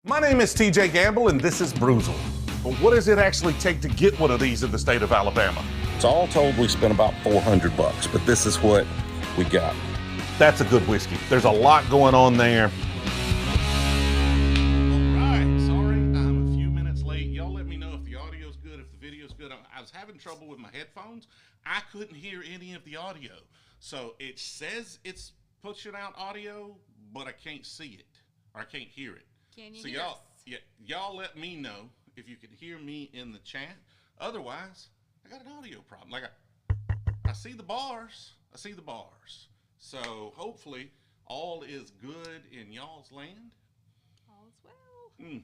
My name is TJ Gamble, and this is Brewzle. But what does it actually take to get one of these in the state of Alabama? So all told, we spent about $400, but this is what we got. That's a good whiskey. There's a lot going on there. All right, sorry, I'm a few minutes late. Y'all let me know if the audio's good, if the video's good. I was having trouble with my headphones. I couldn't hear any of the audio. So it says it's pushing out audio, but I can't see it, or I can't hear it. Can you so hear y'all, us? yeah, y'all let me know if you can hear me in the chat. Otherwise, I got an audio problem. Like I see the bars. I see the bars. So hopefully all is good in y'all's land. All is well.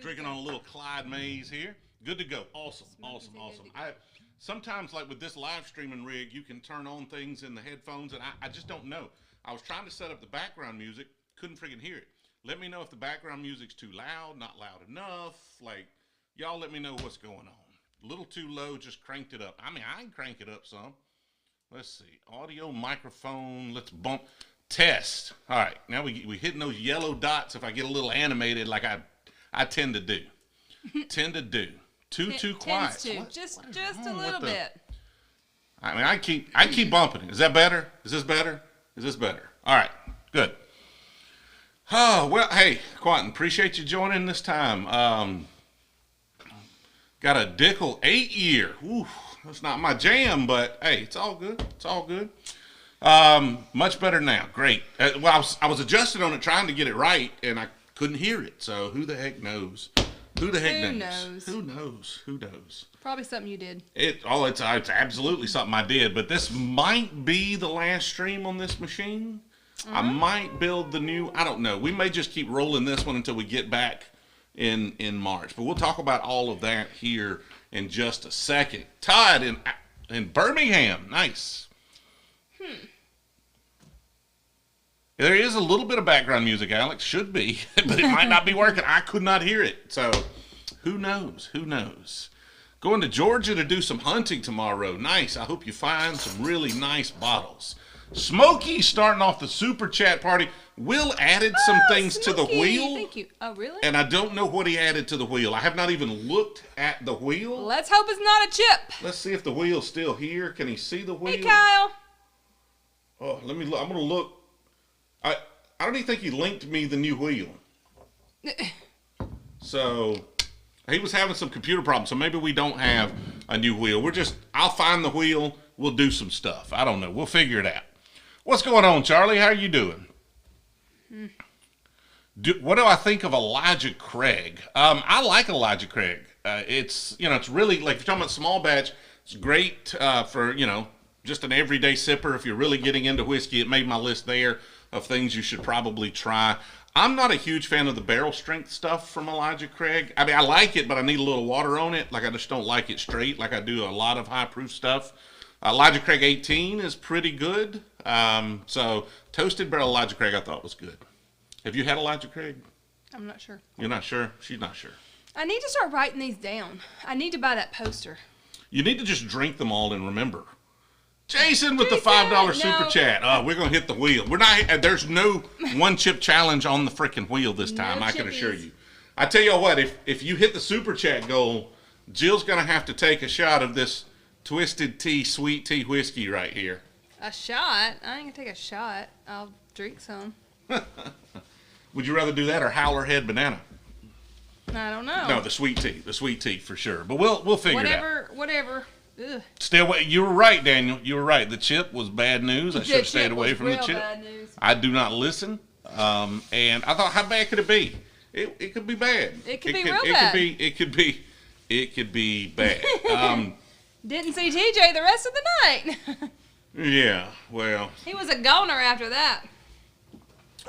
Drinking on a little Clyde Mays here. Good to go. Awesome. Smoking good Awesome. to go. I sometimes, like with this live streaming rig, you can turn on things in the headphones, and I just don't know. I was trying to set up the background music, couldn't freaking hear it. Let me know if the background music's too loud, not loud enough. Like, y'all let me know what's going on. A little too low, just cranked it up. I mean, I can crank it up some. Let's see. Audio, microphone. Let's bump. Test. All right. Now we hitting those yellow dots if I get a little animated like I tend to do. Too quiet. Just What is a wrong with little the- bit. I mean, I keep bumping it. Is that better? Is this better? Is this better? All right. Good. Oh, well, hey, Quentin, appreciate you joining this time. Got a Dickel 8-year. Ooh, that's not my jam, but hey, it's all good. It's all good. Much better now. Great. Well, I was adjusting on it, trying to get it right, and I couldn't hear it. So who the heck knows? Who the heck knows? Who knows? Who knows? Probably something you did. It's absolutely something I did, but this might be the last stream on this machine. I might build the new, I don't know. We may just keep rolling this one until we get back in March. But we'll talk about all of that here in just a second. Todd in Birmingham. Nice. There is a little bit of background music, Alex. Should be, but it might not be working. I could not hear it. So who knows? Who knows? Going to Georgia to do some hunting tomorrow. Nice. I hope you find some really nice bottles. Smokey starting off the super chat party. Will added some things to the Smokey, wheel. Thank you. Oh, really? And I don't know what he added to the wheel. I have not even looked at the wheel. Let's hope it's not a chip. Let's see if the wheel's still here. Can he see the wheel? Hey, Kyle. Oh, let me look. I'm going to look. I don't even think he linked me the new wheel. So he was having some computer problems. So maybe we don't have a new wheel. I'll find the wheel. We'll do some stuff. I don't know. We'll figure it out. What's going on, Charlie? How are you doing? What do I think of Elijah Craig? I like Elijah Craig. It's really, like, if you're talking about small batch, it's great for, just an everyday sipper. If you're really getting into whiskey, it made my list there of things you should probably try. I'm not a huge fan of the barrel strength stuff from Elijah Craig. I mean, I like it, but I need a little water on it. Like, I just don't like it straight like I do a lot of high proof stuff. Elijah Craig 18 is pretty good. So toasted barrel Elijah Craig I thought was good. Have you had Elijah Craig? I'm not sure. You're not sure? She's not sure. I need to start writing these down. I need to buy that poster. You need to just drink them all and remember. Jason with the Jason, $5 super no. chat. We're going to hit the wheel. There's no one chip challenge on the freaking wheel this time, No I can chippies. assure you. I tell you what, if you hit the super chat goal, Jill's going to have to take a shot of this Twisted Tea sweet tea whiskey right here. A shot? I ain't gonna take a shot. I'll drink some. Would you rather do that or Howler Head Banana? I don't know. No, the sweet tea for sure. But we'll figure it out. Whatever. Ugh. Stay away. You were right, Daniel. You were right. The chip was bad news. I should have stayed away from the chip. Bad news. I do not listen. And I thought, how bad could it be? It could be bad. It could be real bad. It could be bad. Didn't see TJ the rest of the night. Yeah. Well. He was a goner after that.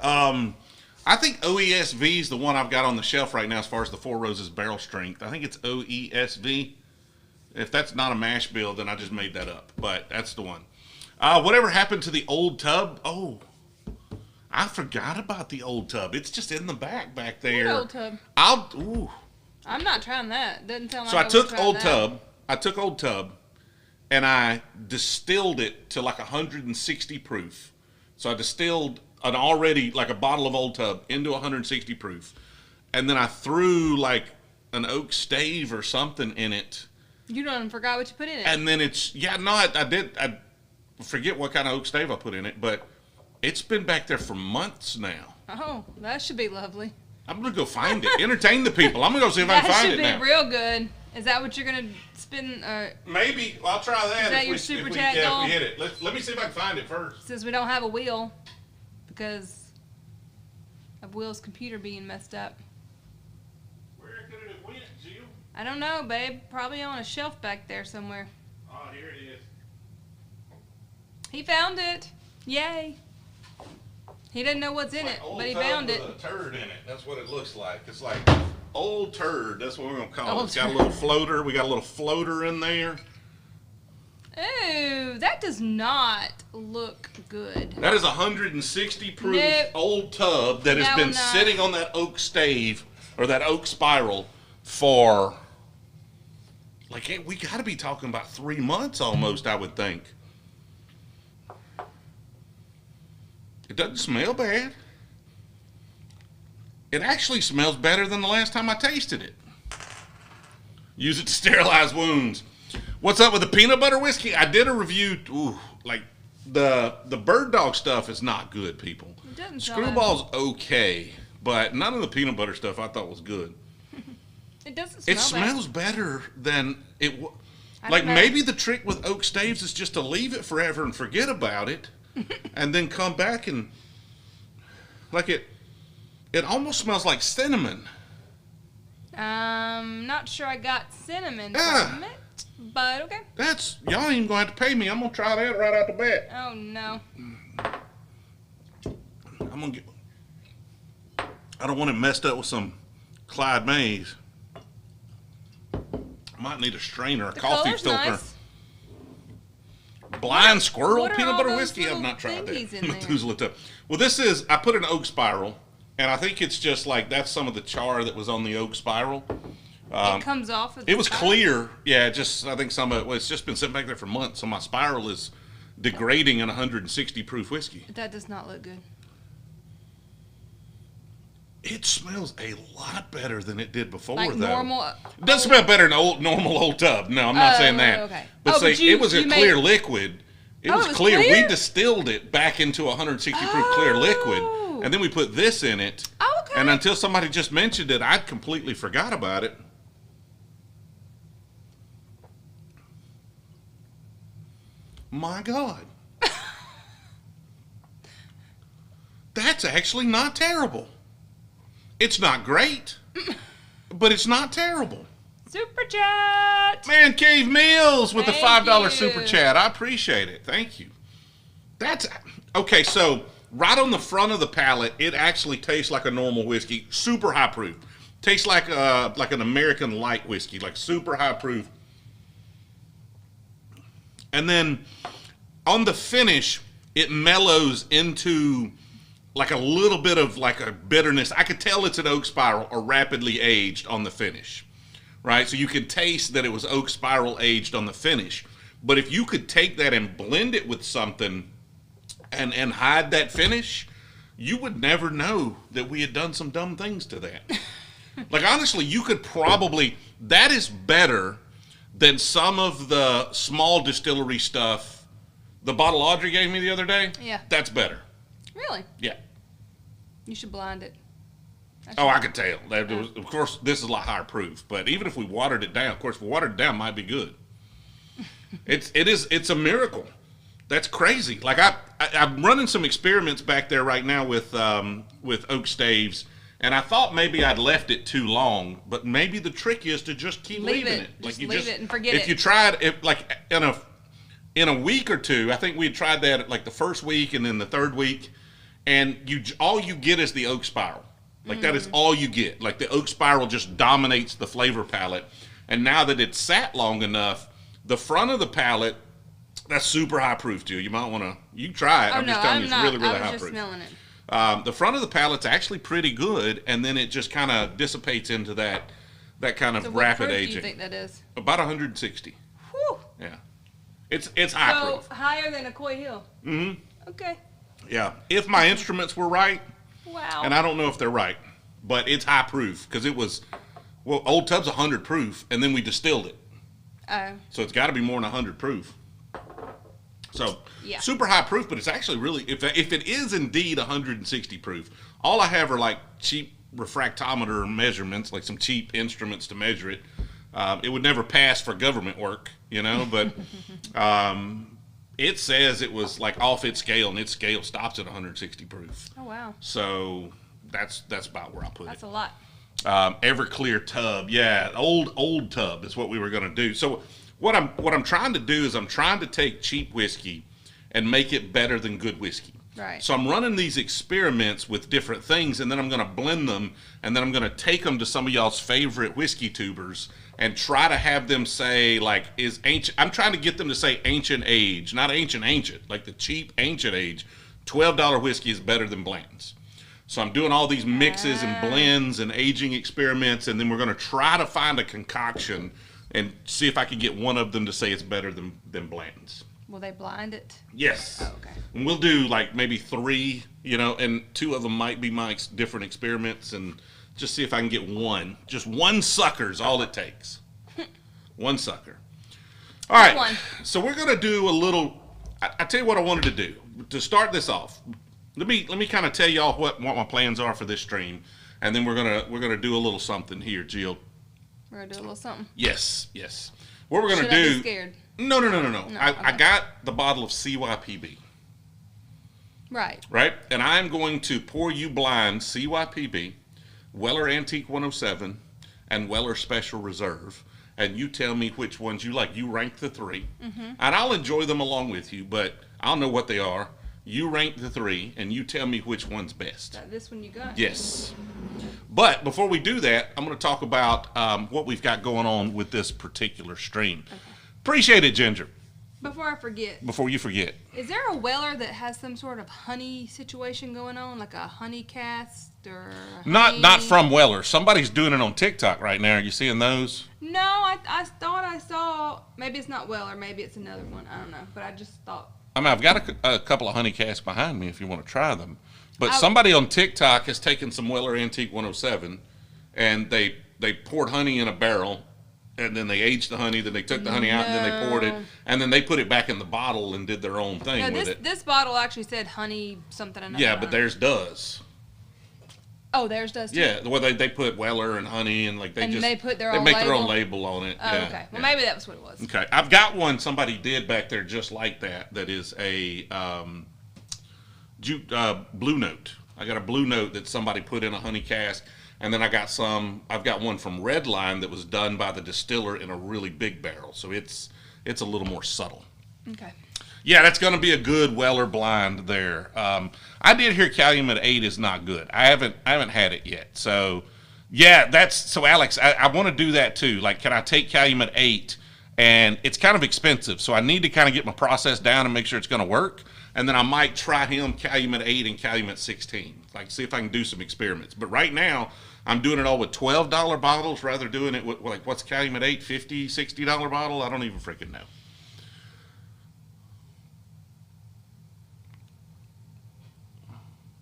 I think OESV is the one I've got on the shelf right now as far as the Four Roses barrel strength. I think it's OESV. If that's not a mash bill, then I just made that up. But that's the one. Whatever happened to the old tub? Oh, I forgot about the old tub. It's just in the back there. What old tub? I'm not trying that. Doesn't sound like So I would took try old that. tub. I took old tub, and I distilled it to like 160 proof. So I distilled an already like a bottle of old tub into 160 proof, and then I threw like an oak stave or something in it. You done forgot what you put in it. And then I did. I forget what kind of oak stave I put in it, but it's been back there for months now. Oh, that should be lovely. I'm gonna go find it. Entertain the people. I'm gonna go see if I can find it now. That should be real good. Is that what you're gonna spin? Maybe. Well, I'll try that. Is that your super chat goal? If we hit it. Let me see if I can find it first. Since we don't have a wheel, because of Will's computer being messed up. Where could it have went, Jill? I don't know, babe. Probably on a shelf back there somewhere. Oh, here it is. He found it. Yay. He didn't know what's in it, but he found it. With a turd in it. That's what it looks like. It's like old turd. That's what we're gonna call it. Old It's got a turd. little floater. We got a little floater in there. Ooh, that does not look good. That is a 160 proof Nope. old tub that has No, been no. sitting on that oak stave or that oak spiral for like we got to be talking about 3 months almost, I would think. It doesn't smell bad. It actually smells better than the last time I tasted it. Use it to sterilize wounds. What's up with the peanut butter whiskey? I did a review. Ooh, like the Bird Dog stuff is not good, people. It doesn't smell Screwball's okay, but none of the peanut butter stuff I thought was good. It doesn't smell It smells better than it. I Like don't know. maybe the trick with oak staves is just to leave it forever and forget about it, and then come back and like it. It almost smells like cinnamon. Not sure I got cinnamon Yeah. from it, but okay. Y'all ain't even gonna have to pay me. I'm gonna try that right out the bat. Oh no. I'm gonna get. I don't want it messed up with some Clyde Mays. I might need a strainer, a The coffee color's filter. nice. Blind Squirrel what are peanut all butter those whiskey. I've little not tried that. thingies in there? Methuselah tub. Well, this is. I put an oak spiral, and I think it's just like that's some of the char that was on the oak spiral. It comes off of the It was top. clear. Yeah, I think some of it. Well, it's just been sitting back there for months, so my spiral is degrading in 160 proof whiskey. That does not look good. It smells a lot better than it did before, Like though. normal. It doesn't smell better than normal old tub. No, I'm not saying that. Okay. But But it was a you clear made- liquid. It Oh, was it was clear. clear? We distilled it back into a 160 proof clear liquid, Oh. and then we put this in it. Oh, okay. And until somebody just mentioned it, I'd completely forgot about it. My God. That's actually not terrible. It's not great, but it's not terrible. Super chat. Man, Cave Meals with the Thank $5 you. super chat. I appreciate it. Thank you. That's okay. So right on the front of the palate, it actually tastes like a normal whiskey, super high proof. Tastes like an American light whiskey, like super high proof. And then on the finish, it mellows into like a little bit of like a bitterness. I could tell it's an oak spiral or rapidly aged on the finish, right? So you could taste that it was oak spiral aged on the finish. But if you could take that and blend it with something and hide that finish, you would never know that we had done some dumb things to that. Like honestly, you could probably, that is better than some of the small distillery stuff the bottle Audrey gave me the other day. Yeah. That's better. Really? Yeah. You should blind it. Oh, I could tell. That was, of course, this is a lot higher proof, but even if we watered it down, of course, if we watered it down, it might be good. It's a miracle. That's crazy. Like I'm running some experiments back there right now with oak staves, and I thought maybe I'd left it too long, but maybe the trick is to just keep Leave leaving it. it. Just you leave it and forget if it. you tried, in a week or two, I think we had tried that at like the first week and then the third week, and all you get is the oak spiral. Like that is all you get. Like the oak spiral just dominates the flavor palette, and now that it's sat long enough, the front of the palate, that's super high proof too. You might want to, you try it. Oh, I'm no, just telling I'm you, not. it's really, really I was high just proof. smelling it. The front of the palate's actually pretty good, and then it just kind of dissipates into that kind of So what rapid proof do aging. you think that is? About 160. Whew. Yeah, it's high So proof. higher than a Coy Hill. Mm-hmm. Okay. Yeah, if my instruments were right, Wow. and I don't know if they're right, but it's high proof because it was, well, Old Tub's 100 proof, and then we distilled it. Oh. So it's got to be more than 100 proof. So Yeah. super high proof, but it's actually really, if it is indeed 160 proof, all I have are like cheap refractometer measurements, like some cheap instruments to measure it. It would never pass for government work, you know, but it says it was like off its scale, and its scale stops at 160 proof. Oh, wow. So that's about where I put That's it. a lot. Everclear tub, yeah, old tub is what we were going to do. So what I'm trying to do is I'm trying to take cheap whiskey and make it better than good whiskey. Right. So I'm running these experiments with different things, and then I'm going to blend them, and then I'm going to take them to some of y'all's favorite whiskey tubers and try to have them say, like, is ancient. I'm trying to get them to say ancient age, not ancient, like the cheap ancient age. $12 whiskey is better than Blanton's. So I'm doing all these mixes and blends and aging experiments, and then we're going to try to find a concoction and see if I can get one of them to say it's better than Blanton's. Will they blind it? Yes. Oh, okay. And we'll do like maybe 3, you know, and 2 of them might be my different experiments, and just see if I can get one. Just one sucker's all it takes. One sucker. All right. One. So we're going to do a little, I tell you what I wanted to do. To start this off, let me kind of tell y'all what my plans are for this stream, and then we're gonna do a little something here, Jill. We're going to do a little something. Yes. What we're going to Should I do. be scared? No. I okay. got the bottle of C.Y.P.B. Right. Right? And I'm going to pour you blind C.Y.P.B., Weller Antique 107, and Weller Special Reserve. And you tell me which ones you like. You rank the 3. Mm-hmm. And I'll enjoy them along with you, but I'll know what they are. You rank the 3, and you tell me which one's best. Is that this one you got? Yes. But before we do that, I'm going to talk about what we've got going on with this particular stream. Okay. Appreciate it, Ginger. Before I forget. Before you forget. Is there a Weller that has some sort of honey situation going on, like a honey cast or Not from Weller. Somebody's doing it on TikTok right now. Are you seeing those? No, I thought I saw. Maybe it's not Weller. Maybe it's another one. I don't know. But I just thought. I mean, I've got a couple of honey casts behind me if you want to try them. But somebody on TikTok has taken some Weller Antique 107, and they poured honey in a barrel, and then they aged the honey, then they took the honey out, and then they poured it, and then they put it back in the bottle and did their own thing with it. This bottle actually said honey something. Yeah, but theirs does. Oh, theirs does too? Yeah, well, they put Weller and honey, and like they make their own label on it. Oh, yeah, okay. Well, yeah. maybe that was what it was. Okay, I've got one somebody did back there just like that. That is a Blue Note. I got a Blue Note that somebody put in a honey cask, and then I've got one from Redline that was done by the distiller in a really big barrel. So it's a little more subtle. Okay. Yeah, that's going to be a good Weller blind there. I did hear Calumet 8 is not good. I haven't had it yet. So, yeah, Alex, I want to do that too. Like, can I take Calumet 8? And it's kind of expensive, so I need to kind of get my process down and make sure it's going to work. And then I might try Calumet 8 and Calumet 16. Like, see if I can do some experiments. But right now, I'm doing it all with $12 bottles rather than doing it with, like, what's Calumet 8, $50, $60 bottle? I don't even freaking know.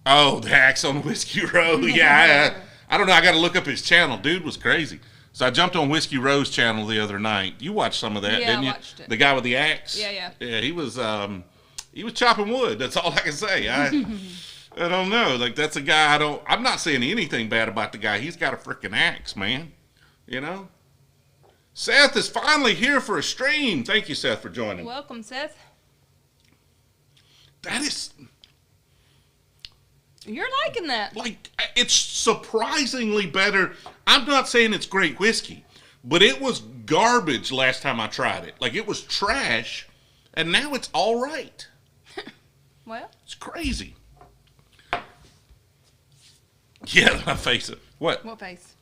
Oh, the Axe on Whiskey Row. Yeah, I don't know. I got to look up his channel. Dude was crazy. So I jumped on Whiskey Row's channel the other night. You watched some of that, didn't you? I watched it. The guy with the axe. Yeah. Yeah, he was chopping wood. That's all I can say. I don't know. Like, that's a guy I'm not saying anything bad about the guy. He's got a freaking axe, man. You know. Seth is finally here for a stream. Thank you, Seth, for joining. Welcome, Seth. That is. You're liking that. Like, it's surprisingly better. I'm not saying it's great whiskey, but it was garbage last time I tried it. Like, it was trash, and now it's all right. Well. It's crazy. Yeah, my face. What? What face?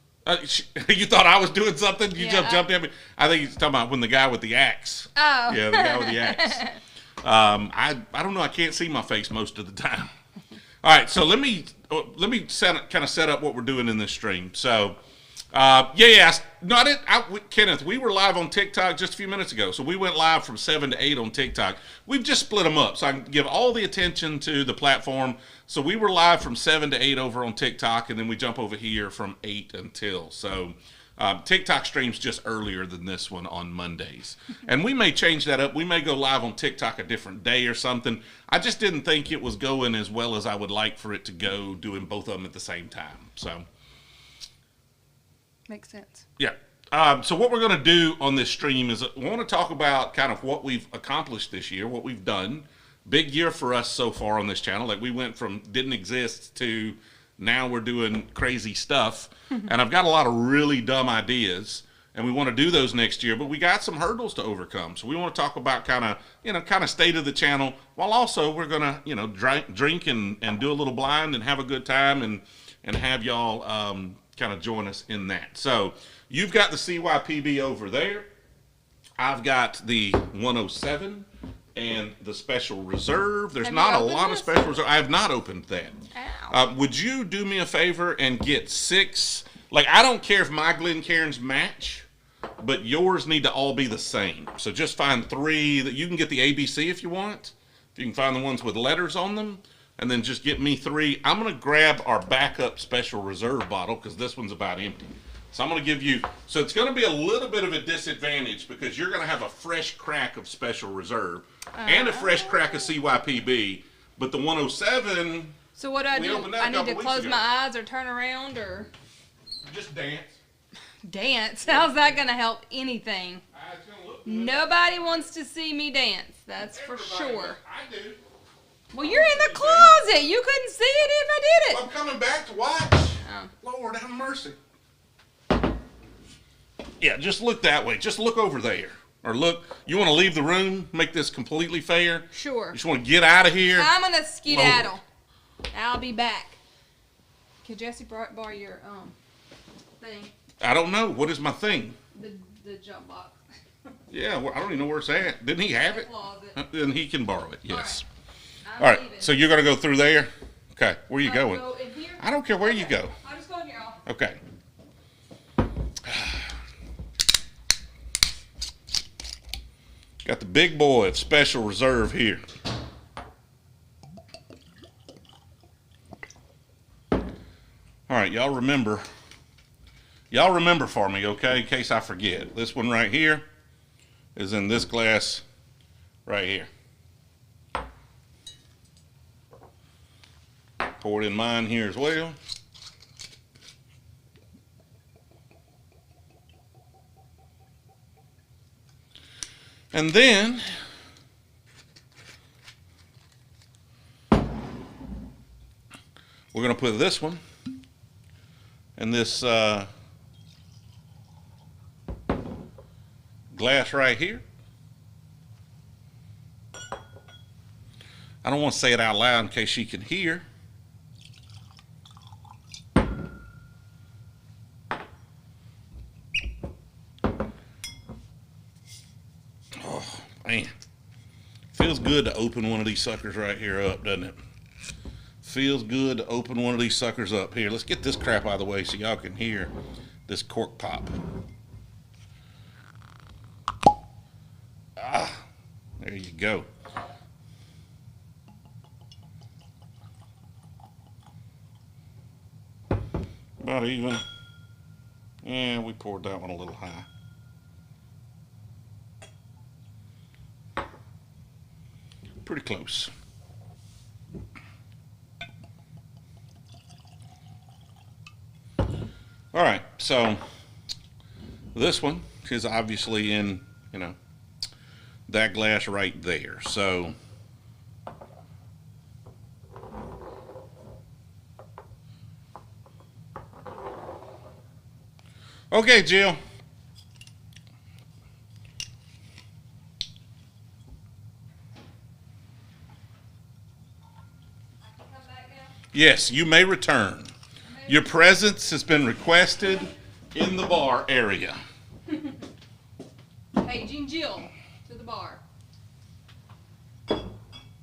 You thought I was doing something? You Yeah, jumped at me? I think he's talking about when the guy with the axe. Oh. Yeah, the guy with the axe. I don't know. I can't see my face most of the time. All right, so let me kind of set up what we're doing in this stream. So No, I didn't. Kenneth, we were live on TikTok just a few minutes ago. So we went live from 7 to 8 on TikTok. We've just split them up so I can give all the attention to the platform. So we were live from 7 to 8 over on TikTok, and then we jump over here from 8 until. So TikTok streams just earlier than this one on Mondays. And we may change that up. We may go live on TikTok a different day or something. I just didn't think it was going as well as I would like for it to go doing both of them at the same time. So. Makes sense. Yeah. So what we're going to do on this stream is we want to talk about kind of what we've accomplished this year, what we've done. Big year for us so far on this channel. Like we went from didn't exist to now we're doing crazy stuff. And I've got a lot of really dumb ideas, and we want to do those next year, but we got some hurdles to overcome. So we want to talk about kind of state of the channel, while also we're going to, drink and do a little blind and have a good time and have y'all kind of join us in that. So you've got the C.Y.P.B over there. I've got the 107 and the Special Reserve. There's not a lot of Special Reserve. I have not opened that. Would you do me a favor and get 6? Like, I don't care if my Glencairns match, but yours need to all be the same. So just find 3 that you can get the ABC if you want. If you can find the ones with letters on them. And then just get me 3. I'm going to grab our backup Special Reserve bottle because this one's about empty. So I'm going to give you, so it's going to be a little bit of a disadvantage because you're going to have a fresh crack of Special Reserve and a fresh crack of C.Y.P.B. But the 107. So what do I do? I need to close my eyes or turn around or? Just dance. Dance? How's that going to help anything? It's going to look good. Nobody wants to see me dance. That's for sure. I do. Well, you're in the closet. You couldn't see it if I did it. I'm coming back to watch. Oh. Lord have mercy. Yeah, just look that way. Just look over there. Or look, you want to leave the room, make this completely fair? Sure. You just want to get out of here? I'm going to skedaddle. I'll be back. Could Jesse borrow your thing? I don't know. What is my thing? The jump box. Yeah, well, I don't even know where it's at. Didn't he have it? Closet. Then he can borrow it, yes. All right, so you're going to go through there? Okay, where are you going? Go in here? I don't care where you go. I'll just go in here. Okay. Got the big boy of Special Reserve here. All right, y'all remember for me, okay, in case I forget. This one right here is in this glass right here. Pour it in mine here as well. And then we're going to put this one and this glass right here. I don't want to say it out loud in case she can hear. Man, feels good to open one of these suckers right here up, doesn't it? Feels good to open one of these suckers up. Here, let's get this crap out of the way so y'all can hear this cork pop. Ah, there you go. About even. Yeah, we poured that one a little high. Pretty close. All right, so this one is obviously in, that glass right there. So okay, Jill. Yes, you may return. Your presence has been requested in the bar area. Paging Jill to the bar. I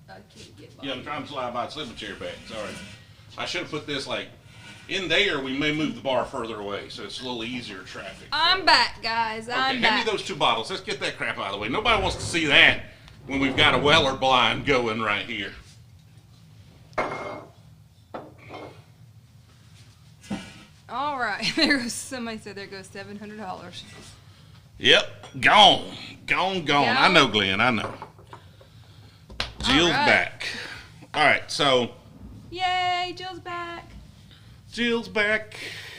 can't get by. Yeah, I'm trying to slide by the slipping chair back. Sorry. I should have put this like In there, we may move the bar further away, so it's a little easier traffic. I'm back, guys. I'm Okay, back. hand me those 2 bottles. Let's get that crap out of the way. Nobody wants to see that when we've got a Weller blind going right here. All right. There goes, somebody said there goes $700. Yep, gone. Gone. Yeah. I know, Glenn, I know. Jill's right. back. All right, so Yay, Jill's back. Jill's back.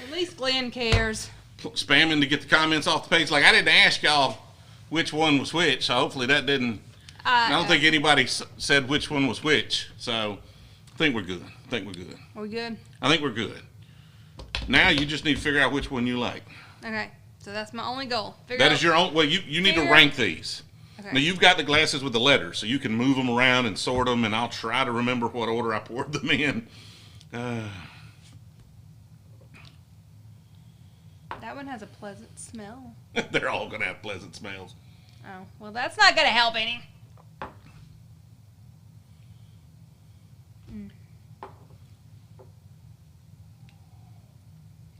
At least Glenn cares. Spamming to get the comments off the page. Like, I didn't ask y'all which one was which, so hopefully that didn't... I don't think anybody said which one was which, so I think we're good. Are we good? I think we're good. Now you just need to figure out which one you like. Okay, so that's my only goal. That is your own... Well, you need to rank these. Okay. Now, you've got the glasses with the letters, so you can move them around and sort them, and I'll try to remember what order I poured them in. That one has a pleasant smell. They're all going to have pleasant smells. Oh, well, that's not going to help any.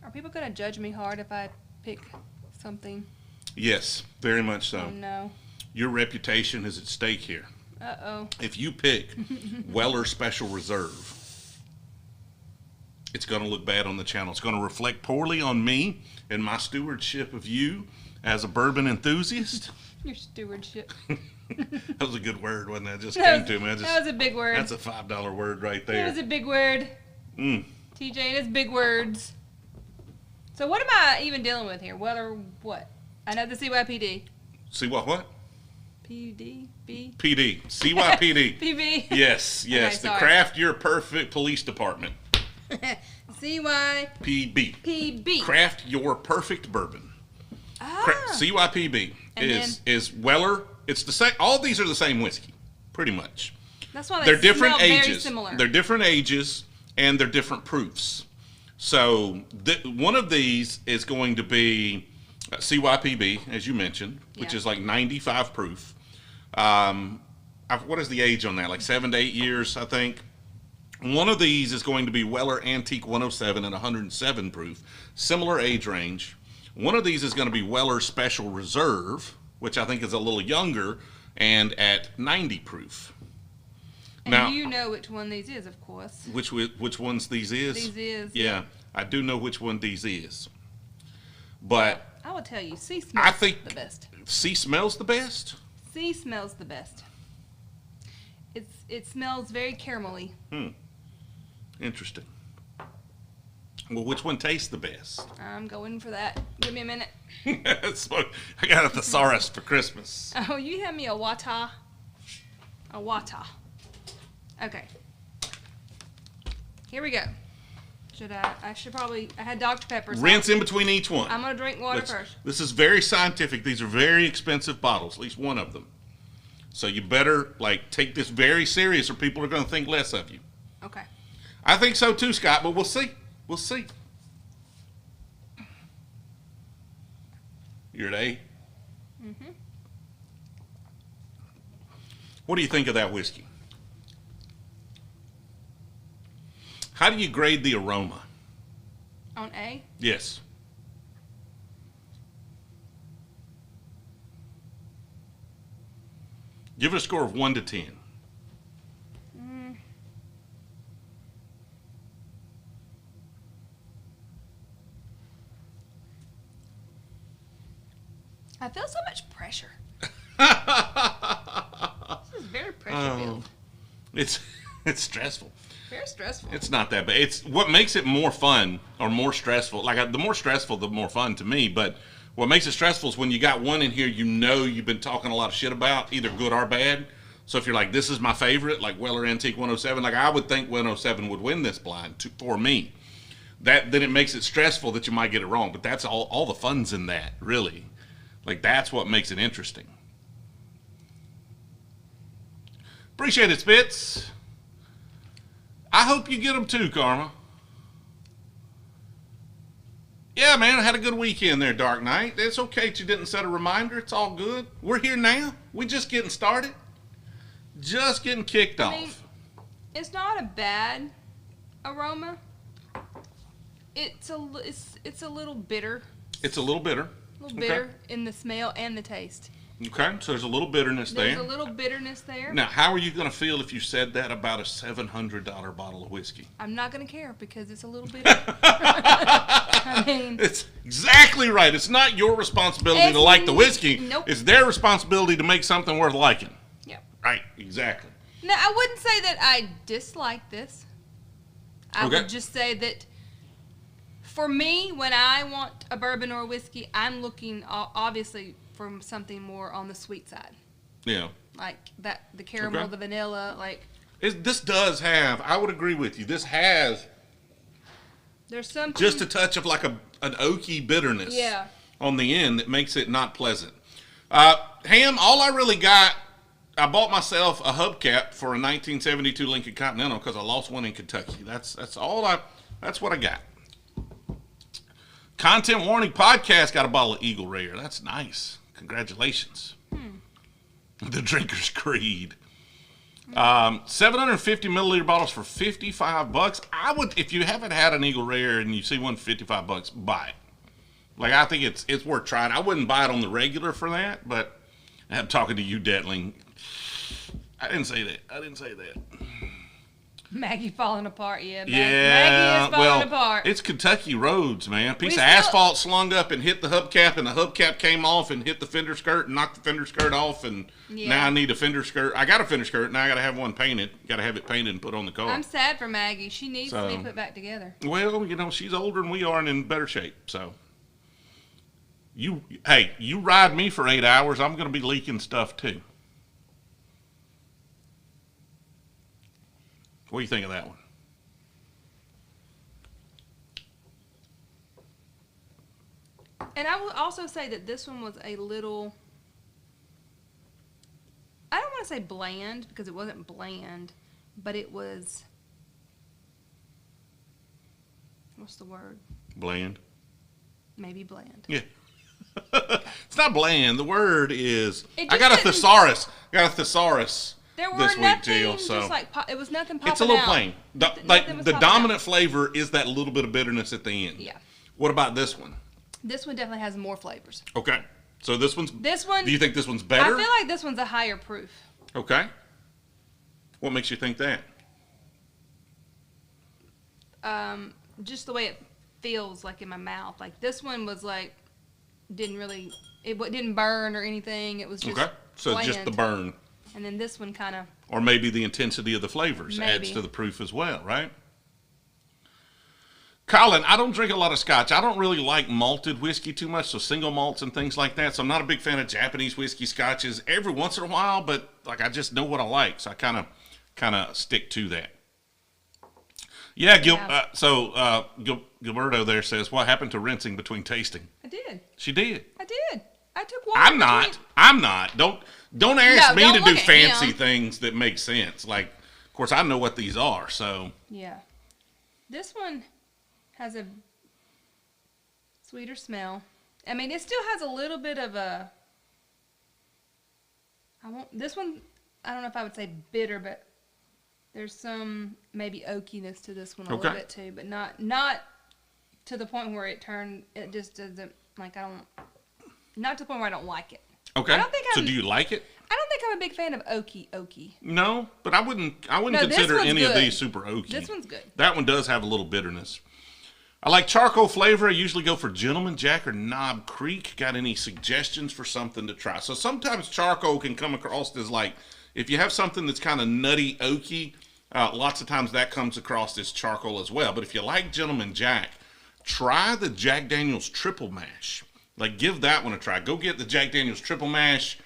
Are people going to judge me hard if I pick something? Yes, very much so. Oh, no. Your reputation is at stake here. Uh-oh. If you pick Weller Special Reserve, it's going to look bad on the channel. It's going to reflect poorly on me and my stewardship of you as a bourbon enthusiast. Your stewardship. That was a good word, wasn't it? It just That came to me. was a big word. That's a $5 word right there. That was a big word. Mm. TJ, it is big words. So what am I even dealing with here? Weller what? I know the C.Y.P.D. See what? P.D. B. PD. C.Y.P.D. P.B. Yes. Okay, The sorry. Craft Your Perfect Police Department. C.Y.P.B. P.B. Craft Your Perfect Bourbon. Ah. C.Y.P.B. And is Weller. It's the same. All these are the same whiskey, pretty much. That's why They're they different smell ages. very similar. They're different ages and they're different proofs. So one of these is going to be C.Y.P.B. as you mentioned, which Yeah. is like 95 proof. What is the age on that? Like 7 to 8 years, I think. One of these is going to be Weller Antique 107 at 107 proof, similar age range. One of these is going to be Weller Special Reserve, which I think is a little younger, and at 90 proof. And Now, you know which one these is, of course. which ones these is? These is. Yeah, I do know which one these is. But I will tell you, C smells I think the best. C smells the best. C smells the best. It smells very caramelly. Interesting. Well, which one tastes the best? I'm going for that. Give me a minute. That's what I got a thesaurus for Christmas. Oh, you had me a wata. A wata. Okay. Here we go. I should probably, I had Dr. Pepper. So Rinse in between each one. I'm going to drink water first. This is very scientific. These are very expensive bottles, at least one of them. So you better take this very serious or people are going to think less of you. Okay. I think so too, Scott, but we'll see. We'll see. You're at A? Mm-hmm. What do you think of that whiskey? How do you grade the aroma? On A? Yes. Give it a score of 1 to 10. I feel so much pressure. This is very pressure filled. It's stressful. Very stressful. It's not that bad. It's what makes it more fun or more stressful. The more stressful, the more fun to me. But what makes it stressful is when you got one in here you've been talking a lot of shit about, either good or bad. So if you're like, this is my favorite, like Weller Antique 107, I would think 107 would win this blind for me. Then it makes it stressful that you might get it wrong. But that's all the fun's in that, really. That's what makes it interesting. Appreciate it, Spitz. I hope you get them too, Karma. Yeah, man, I had a good weekend there, Dark Knight. It's okay that you didn't set a reminder. It's all good. We're here now. We're just getting started. Just getting kicked off. It's not a bad aroma. It's a little bitter. It's a little bitter. A little bitter in the smell and the taste. Okay, so there's a little bitterness there. There's a little bitterness there. Now, how are you going to feel if you said that about a $700 bottle of whiskey? I'm not going to care because it's a little bitter. I mean, it's exactly right. It's not your responsibility to like the whiskey. Nope. It's their responsibility to make something worth liking. Yep. Right, exactly. Now, I wouldn't say that I dislike this. I would just say that for me, when I want a bourbon or a whiskey, I'm looking obviously for something more on the sweet side. Yeah. Like that, the caramel, the vanilla, like. This does have, I would agree with you, this has There's something. just a touch of like an oaky bitterness on the end that makes it not pleasant. Ham, all I really got, I bought myself a hubcap for a 1972 Lincoln Continental because I lost one in Kentucky. That's what I got. Content Warning Podcast got a bottle of Eagle Rare. That's nice. Congratulations. The Drinker's Creed. 750 milliliter bottles for $55. I would, if you haven't had an Eagle Rare and you see one for $55, buy it. Like, I think it's worth trying. I wouldn't buy it on the regular for that, but I'm talking to you, Detling. I didn't say that. Maggie falling apart, Maggie Yeah, is falling apart. It's Kentucky roads, man. Piece of asphalt slung up and hit the hubcap, and the hubcap came off and hit the fender skirt and knocked the fender skirt off, and now I need a fender skirt. I got a fender skirt, now I got to have one painted. Got to have it painted and put on the car. I'm sad for Maggie. She needs to be put back together. Well, she's older than we are and in better shape, so. You ride me for 8 hours, I'm going to be leaking stuff too. What do you think of that one? And I will also say that this one was a little, I don't want to say bland because it wasn't bland, but it was, what's the word? Bland. Maybe bland. Yeah. It's not bland. The word is, It I got a just thesaurus. Got a thesaurus. There were this week, nothing, Jill, so just like, it was nothing popping out. it's a little plain. Nothing was The popping dominant out. flavor is that little bit of bitterness at the end. Yeah. What about this one? This one definitely has more flavors. Okay. So this one. Do you think this one's better? I feel like this one's a higher proof. Okay. What makes you think that? Just the way it feels like in my mouth. Like this one was like, it didn't burn or anything. It was just okay. So bland. just the burn. And then this one kind of. Or maybe the intensity of the flavors Maybe. adds to the proof as well, right? Colin, I don't drink a lot of scotch. I don't really like malted whiskey too much, so single malts and things like that. So I'm not a big fan of Japanese whiskey scotches every once in a while, but like I just know what I like, so I kind of stick to that. Yeah, Gilberto there says, what happened to rinsing between tasting? I did. She did. I did. I took water. I'm not. Don't ask me don't to look do at fancy him. things that make sense. Like, of course, I know what these are, so. Yeah. This one has a sweeter smell. I mean, it still has a little bit of a. This one, I don't know if I would say bitter, but there's some maybe oakiness to this one a little bit too, but not to the point where it just doesn't, like, not to the point where I don't like it. Okay. So do you like it? I don't think I'm a big fan of oaky. No, but I wouldn't No, consider this one's any of good. these super oaky. This one's good. That one does have a little bitterness. I like charcoal flavor. I usually go for Gentleman Jack or Knob Creek. Got any suggestions for something to try? So sometimes charcoal can come across as like, if you have something that's kind of nutty, oaky, lots of times that comes across as charcoal as well. But if you like Gentleman Jack, try the Jack Daniel's Triple Mash. Like, give that one a try. Go get the Jack Daniel's Triple Mash.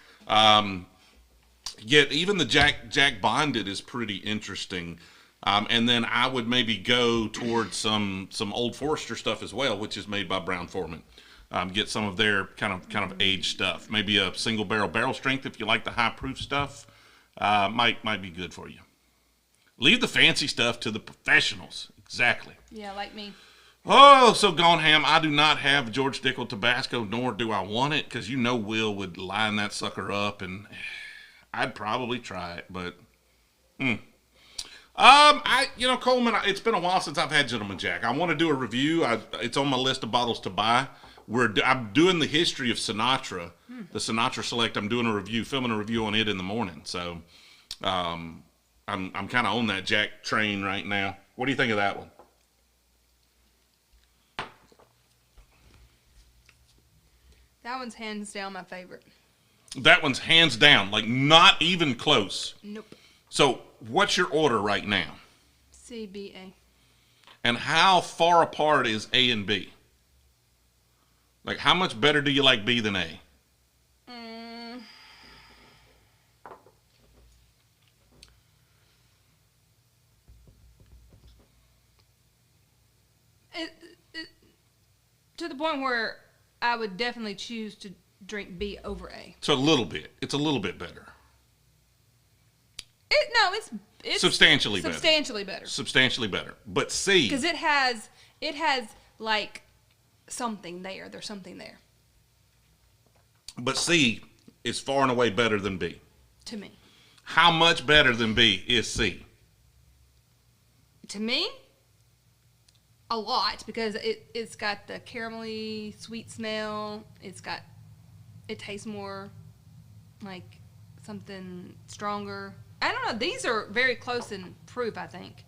Get even the Jack Bonded is pretty interesting. And then I would maybe go towards some Old Forester stuff as well, which is made by Brown Forman. Get some of their kind of aged stuff. Maybe a single barrel strength if you like the high proof stuff. Might be good for you. Leave the fancy stuff to the professionals. Exactly. Yeah, like me. Oh, so Gone Ham, I do not have George Dickel Tabasco, nor do I want it, because Will would line that sucker up, and I'd probably try it, but Coleman, it's been a while since I've had Gentleman Jack. I want to do a review. It's on my list of bottles to buy. I'm doing the history of Sinatra, the Sinatra Select. I'm doing filming a review on it in the morning. So, I'm kind of on that Jack train right now. What do you think of that one? That one's hands down my favorite. That one's hands down, like not even close. Nope. So, what's your order right now? C.B.A. And how far apart is A and B? Like, how much better do you like B than A? To the point where I would definitely choose to drink B over A. So a little bit. It's a little bit better. It's substantially better. Substantially better. But C, because it has like something there. There's something there. But C is far and away better than B. To me. How much better than B is C? To me, a lot, because it's got the caramelly sweet smell. It tastes more like something stronger. I don't know. These are very close in proof, I think.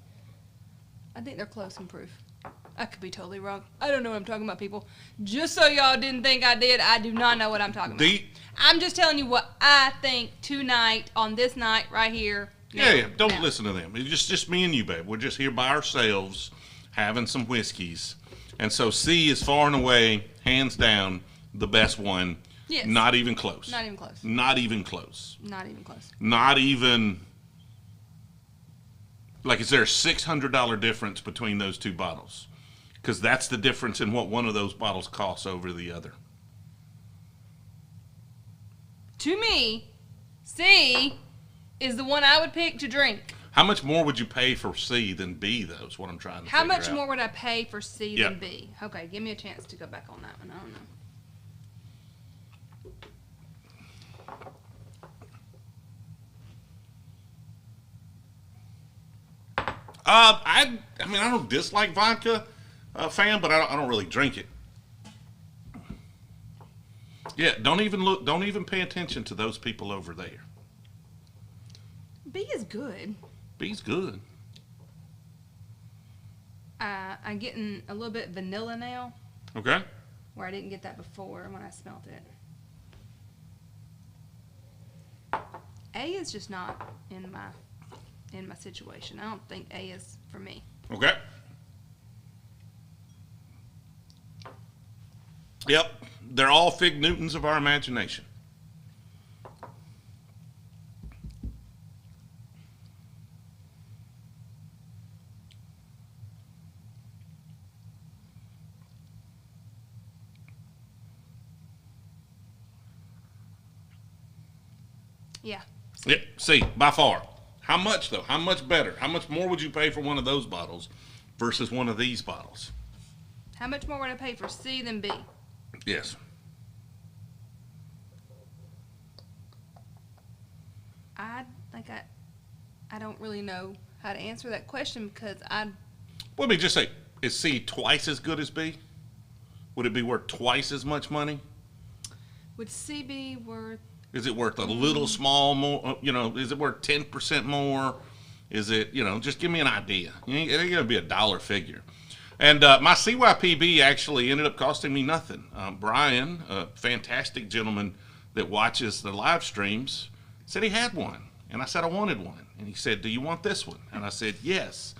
I think they're close in proof. I could be totally wrong. I don't know what I'm talking about, people. Just so y'all didn't think I did, I do not know what I'm talking about. I'm just telling you what I think tonight, on this night right here. Yeah. Don't listen to them. It's just me and you, babe. We're just here by ourselves having some whiskeys. And so C is far and away, hands down, the best one. Yes. Not even close. Not even close. Not even close. Not even close. Not even. Like, is there a $600 difference between those two bottles? Because that's the difference in what one of those bottles costs over the other. To me, C is the one I would pick to drink. How much more would you pay for C than B, though, is what I'm trying to figure out. How much more would I pay for C than B? Okay, give me a chance to go back on that one. I don't know. I don't dislike vodka, fan, but I don't really drink it. Yeah, don't even pay attention to those people over there. B is good. B's good. I'm getting a little bit vanilla now. Okay. Where I didn't get that before when I smelled it. A is just not in my situation. I don't think A is for me. Okay. Yep. They're all Fig Newtons of our imagination. Yeah. Yeah, C, by far. How much, though? How much better? How much more would you pay for one of those bottles versus one of these bottles? How much more would I pay for C than B? Yes. I don't really know how to answer that question because Let me just say, is C twice as good as B? Would it be worth twice as much money? Would C be worth... Is it worth a little small more, is it worth 10% more? Is it, just give me an idea. It ain't going to be a dollar figure. And my C.Y.P.B. actually ended up costing me nothing. Brian, a fantastic gentleman that watches the live streams, said he had one. And I said I wanted one. And he said, do you want this one? And I said, yes.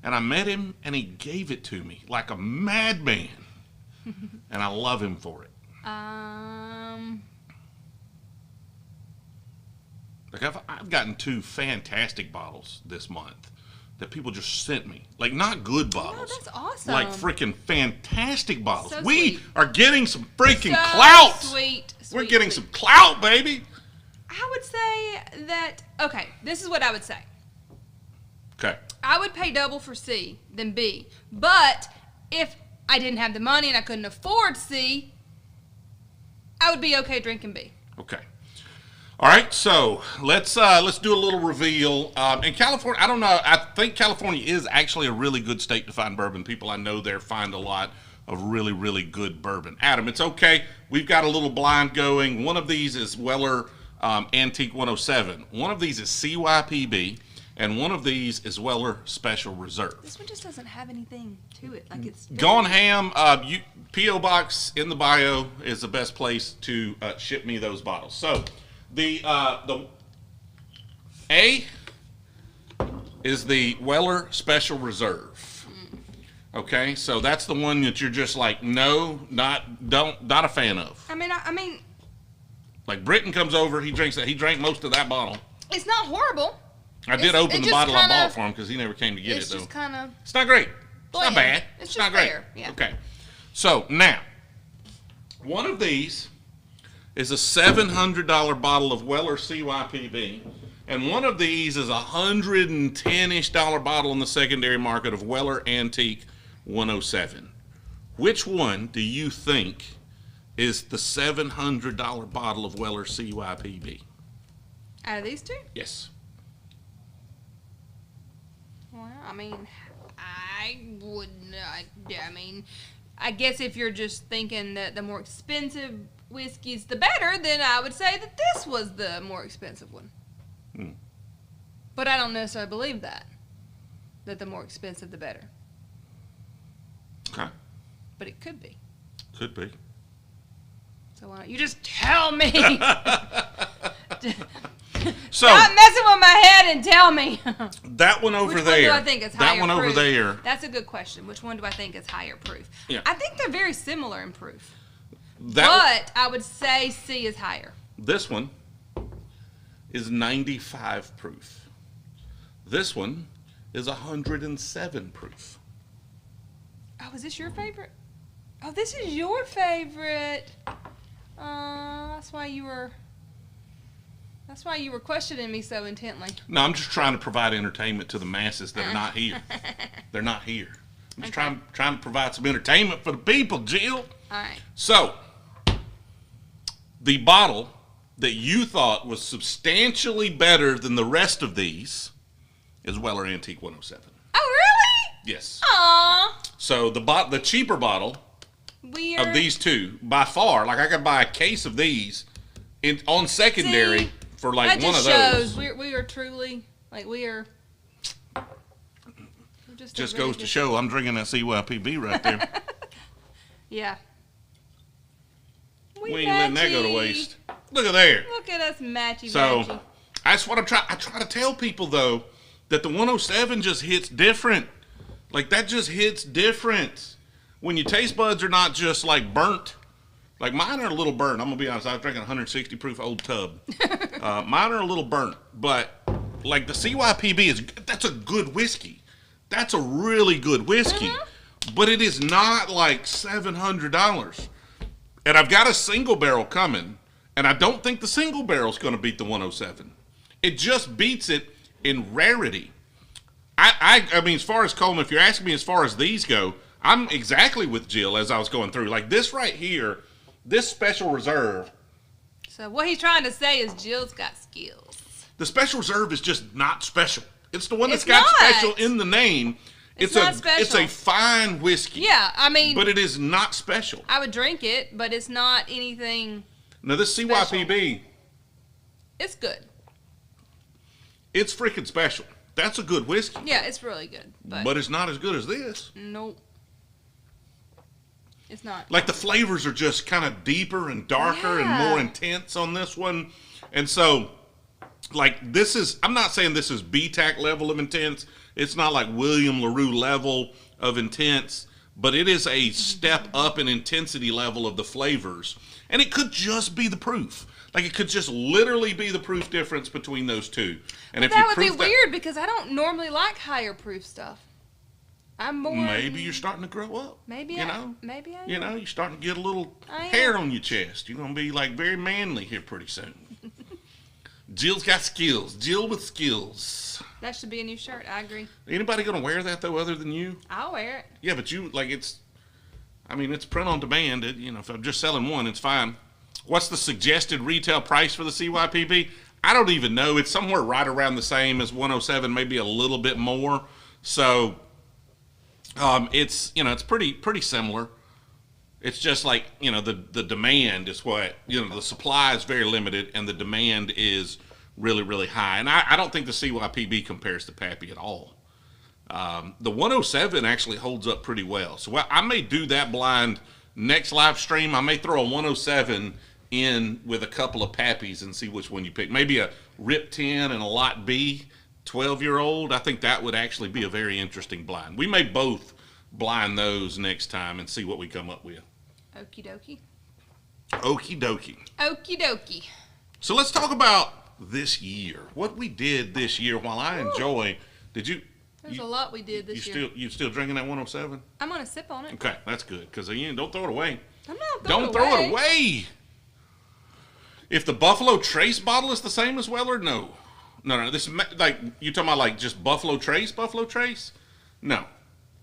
And I met him, and he gave it to me like a madman. And I love him for it. Like I've gotten 2 fantastic bottles this month that people just sent me. Like, not good bottles. Oh, that's awesome. Like freaking fantastic bottles. So we sweet. are getting some freaking So clout. Sweet. We're getting some clout, baby. I would say that, okay, this is what I would say. Okay. I would pay double for C than B. But if I didn't have the money and I couldn't afford C, I would be okay drinking B. Okay. All right, so let's do a little reveal. In California, I don't know. I think California is actually a really good state to find bourbon. People I know there find a lot of really, really good bourbon. Adam, it's okay. We've got a little blind going. One of these is Weller Antique 107. One of these is C.Y.P.B. And one of these is Weller Special Reserve. This one just doesn't have anything to it. Like it's Gone Ham. P.O. Box in the bio is the best place to ship me those bottles. So the A is the Weller Special Reserve. Okay, so that's the one that you're just like, no, not a fan of. I mean, like Britton comes over, he drinks that. He drank most of that bottle. It's not horrible. I did open the bottle I bought for him because he never came to get it, though. It's just kind of... It's not great. It's not bad. It's not just great. fair. Yeah. Okay. So, now, one of these is a $700 bottle of Weller C.Y.P.B. And one of these is a $110-ish bottle in the secondary market of Weller Antique 107. Which one do you think is the $700 bottle of Weller C.Y.P.B.? Out of these two? Yes. Well, I mean, I wouldn't. I mean, I guess if you're just thinking that the more expensive whiskey's the better, then I would say that this was the more expensive one. But I don't necessarily believe that the more expensive the better. Okay. But it could be. Could be. So why don't you just tell me? So stop messing with my head and tell me. That one over there. Which one do I think is higher That one proof? over there. That's a good question. Which one do I think is higher proof? Yeah. I think they're very similar in proof. That But I would say C is higher. This one is 95 proof. This one is 107 proof. Oh, is this your favorite? Oh, this is your favorite. That's why you were questioning me so intently. No, I'm just trying to provide entertainment to the masses that are not here. They're not here. I'm just trying to provide some entertainment for the people, Jill. All right. So, the bottle that you thought was substantially better than the rest of these is Weller Antique 107. Oh, really? Yes. Aw. So the cheaper bottle Weird. of these two, by far, like I could buy a case of these on secondary. See, for like that one of just those. shows we are truly like we are. Just goes to show I'm drinking that C.Y.P.B. right there. Yeah. We ain't letting that go to waste. Look at there. Look at us matchy. So that's what I try to tell people though, that the 107 just hits different. Like that just hits different. When your taste buds are not just like burnt. Like mine are a little burnt. I'm gonna be honest. I was drinking 160 proof old tub. Mine are a little burnt, but like the C.Y.P.B. that's a good whiskey. That's a really good whiskey, but it is not like $700. And I've got a single barrel coming, and I don't think the single barrel's gonna beat the 107. It just beats it in rarity. I mean, as far as Coleman, if you're asking me as far as these go, I'm exactly with Jill as I was going through. Like this right here. This Special Reserve. So what he's trying to say is Jill's got skills. The Special Reserve is just not special. It's the one that's It's got not. special in the name. It's not special. It's a fine whiskey. Yeah, I mean. But it is not special. I would drink it, but it's not anything. Now this C.Y.P.B. It's good. It's freaking special. That's a good whiskey. Yeah, it's really good. But it's not as good as this. Nope. It's not. Like the flavors are just kind of deeper and darker and Yeah. more intense on this one. And so, like this is, I'm not saying this is BTAC level of intense. It's not like William LaRue level of intense, but it is a step up in intensity level of the flavors. And it could just be the proof. Like it could just literally be the proof difference between those two. And if that you would be proof that, weird because I don't normally like higher proof stuff. I'm more. maybe you're starting to grow up. Maybe you I. know. Maybe I. You am. know, you're starting to get a little I am. hair on your chest. You're going to be like very manly here pretty soon. Jill's got skills. Jill with skills. That should be a new shirt. I agree. Anybody going to wear that though other than you? I'll wear it. Yeah, but you, like it's, I mean, it's print on demand. It, you know, if I'm just selling one, it's fine. What's the suggested retail price for the C.Y.P.B? I don't even know. It's somewhere right around the same as 107, maybe a little bit more. So it's it's pretty similar. It's just like the demand is what the supply is very limited and the demand is really really high. And I don't think the C.Y.P.B compares to Pappy at all. The 107 actually holds up pretty well. So I may do that blind next live stream. I may throw a 107 in with a couple of Pappies and see which one you pick. Maybe a Rip 10 and a Lot B 12-year-old. I think that would actually be a very interesting blind. We may both blind those next time and see what we come up with. Okie dokie. Okie dokie. Okie dokie. So let's talk about this year. What we did this year while I enjoy. Did you? There's a lot we did this year. You still drinking that 107? I'm going to sip on it. Okay, that's good. Because again, don't throw it away. I'm not Don't throw it away. If the Buffalo Trace bottle is the same as Weller, no. This is like you talking about like just Buffalo Trace. No,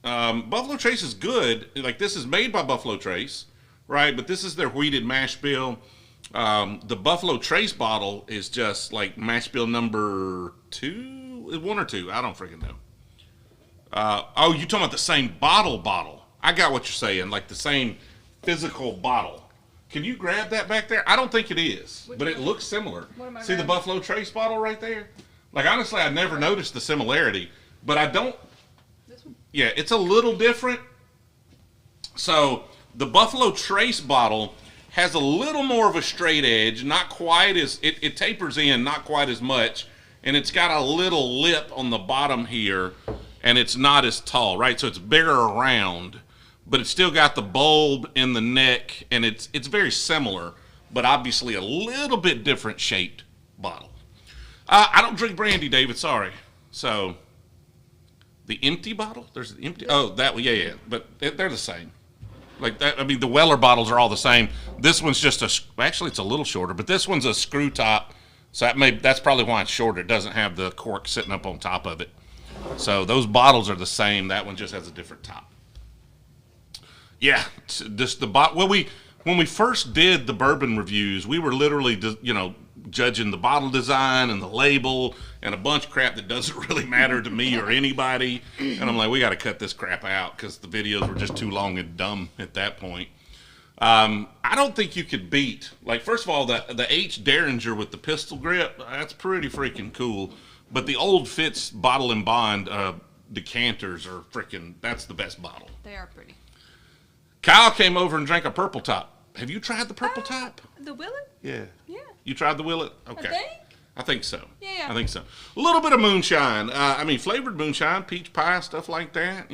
Buffalo Trace is good. Like this is made by Buffalo Trace, right? But this is their wheated mash bill. The Buffalo Trace bottle is just like mash bill number 2, 1 or 2. I don't freaking know. Oh, you talking about the same bottle? I got what you're saying, like the same physical bottle. Can you grab that back there? I don't think it is, but it looks similar. See the Buffalo Trace bottle right there? Like, honestly, I never noticed the similarity, but I don't. This one? Yeah, it's a little different. So, the Buffalo Trace bottle has a little more of a straight edge, not quite as, it tapers in, not quite as much, and it's got a little lip on the bottom here, and it's not as tall, right? So, it's bigger around. But it's still got the bulb in the neck, and it's very similar, but obviously a little bit different shaped bottle. I don't drink brandy, David. Sorry. So the empty bottle. There's the empty. Oh, that one. Yeah. But they're the same. Like that. I mean, the Weller bottles are all the same. This one's just actually it's a little shorter, but this one's a screw top. So that's probably why it's shorter. It doesn't have the cork sitting up on top of it. So those bottles are the same. That one just has a different top. Yeah, just well, when we first did the bourbon reviews, we were literally, judging the bottle design and the label and a bunch of crap that doesn't really matter to me or anybody. And I'm like, we got to cut this crap out because the videos were just too long and dumb at that point. I don't think you could beat, like, first of all, the H. Derringer with the pistol grip. That's pretty freaking cool. But the Old Fitz Bottle and Bond decanters are freaking. That's the best bottle. They are pretty. Kyle came over and drank a Purple Top. Have you tried the Purple Top? The Willet? Yeah. Yeah. You tried the Willet? Okay. I think so. Yeah. I think so. A little bit of moonshine. Flavored moonshine, peach pie, stuff like that.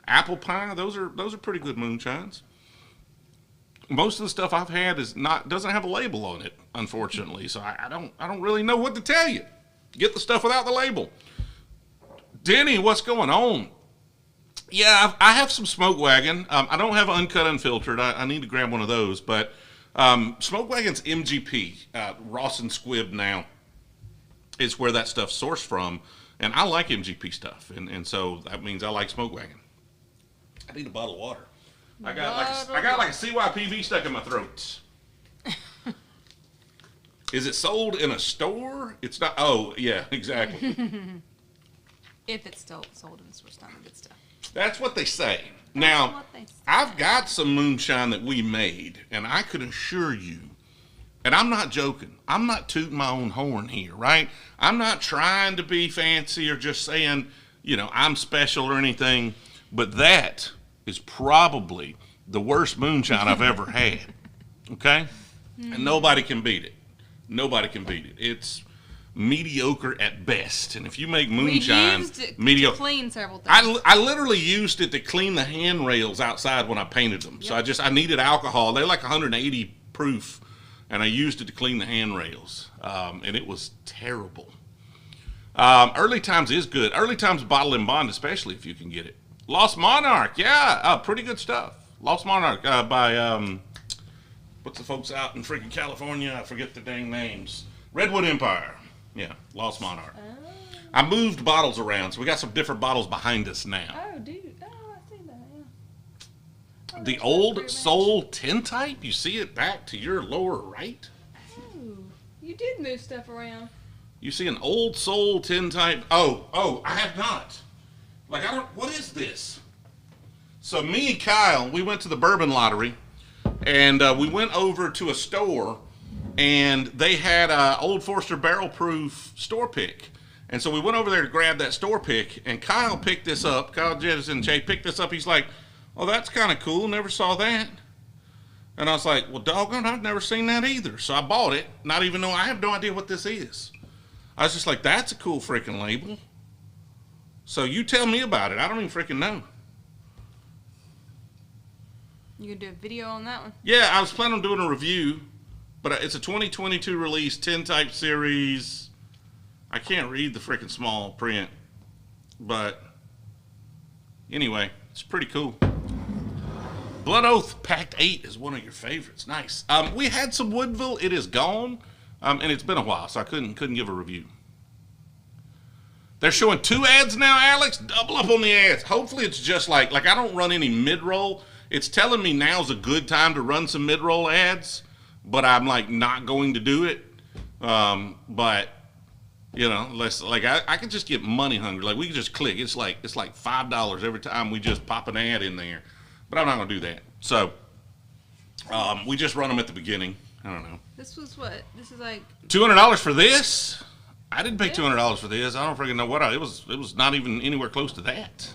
Apple pie. Those are pretty good moonshines. Most of the stuff I've had doesn't have a label on it, unfortunately. So I don't really know what to tell you. Get the stuff without the label. Denny, what's going on? Yeah, I have some Smoke Wagon. I don't have Uncut Unfiltered. I need to grab one of those. But Smoke Wagon's MGP, Ross and Squibb now, is where that stuff's sourced from. And I like MGP stuff. And so that means I like Smoke Wagon. I need a bottle of water. I got like a C.Y.P.B stuck in my throat. Is it sold in a store? It's not. Oh, yeah, exactly. If it's still sold in the store, it's not good stuff. That's what they say. Now, I've got some moonshine that we made, and I can assure you, and I'm not joking, I'm not tooting my own horn here, right? I'm not trying to be fancy or just saying, I'm special or anything, but that is probably the worst moonshine I've ever had, okay? And nobody can beat it. Nobody can beat it. It's mediocre at best. And if you make moonshine, we used it mediocre. To clean several things. I literally used it to clean the handrails outside when I painted them. Yep. So I needed alcohol. They're like 180 proof, and I used it to clean the handrails. And it was terrible. Early Times is good. Early Times Bottle and Bond, especially if you can get it. Lost Monarch, yeah, pretty good stuff. Lost Monarch by what's the folks out in freaking California? I forget the dang names. Redwood Empire. Yeah, Lost Monarch. Oh. I moved bottles around, so we got some different bottles behind us now. Oh, dude. Oh, I see that, The Old Soul tintype. You see it back to your lower right. Oh, you did move stuff around. You see an Old Soul tintype. Oh, I have not. Like, what is this? So me and Kyle, we went to the bourbon lottery, and we went over to a store, and they had Old Forester barrel proof store pick. And so we went over there to grab that store pick, and Kyle picked this up. Kyle Jettison Jay picked this up. He's like, oh, that's kind of cool. Never saw that. And I was like, well, doggone, I've never seen that either. So I bought it, not even though I have no idea what this is. I was just like, that's a cool freaking label. So you tell me about it. I don't even freaking know. You gonna do a video on that one? Yeah, I was planning on doing a review, but it's a 2022 release, tintype series. I can't read the freaking small print, but anyway, it's pretty cool. Blood Oath Pact 8 is one of your favorites. Nice. We had some Woodville. It is gone, and it's been a while, so I couldn't give a review. They're showing 2 ads now, Alex. Double up on the ads. Hopefully it's just like I don't run any mid-roll. It's telling me now's a good time to run some mid-roll ads, but I'm like not going to do it. But you know, I could just get money hungry. Like we could just click. It's like $5 every time we just pop an ad in there. But I'm not gonna do that. So we just run them at the beginning. I don't know. This was what? This is like $200 for this? I didn't pay $200 for this. I don't freaking know what it was not even anywhere close to that.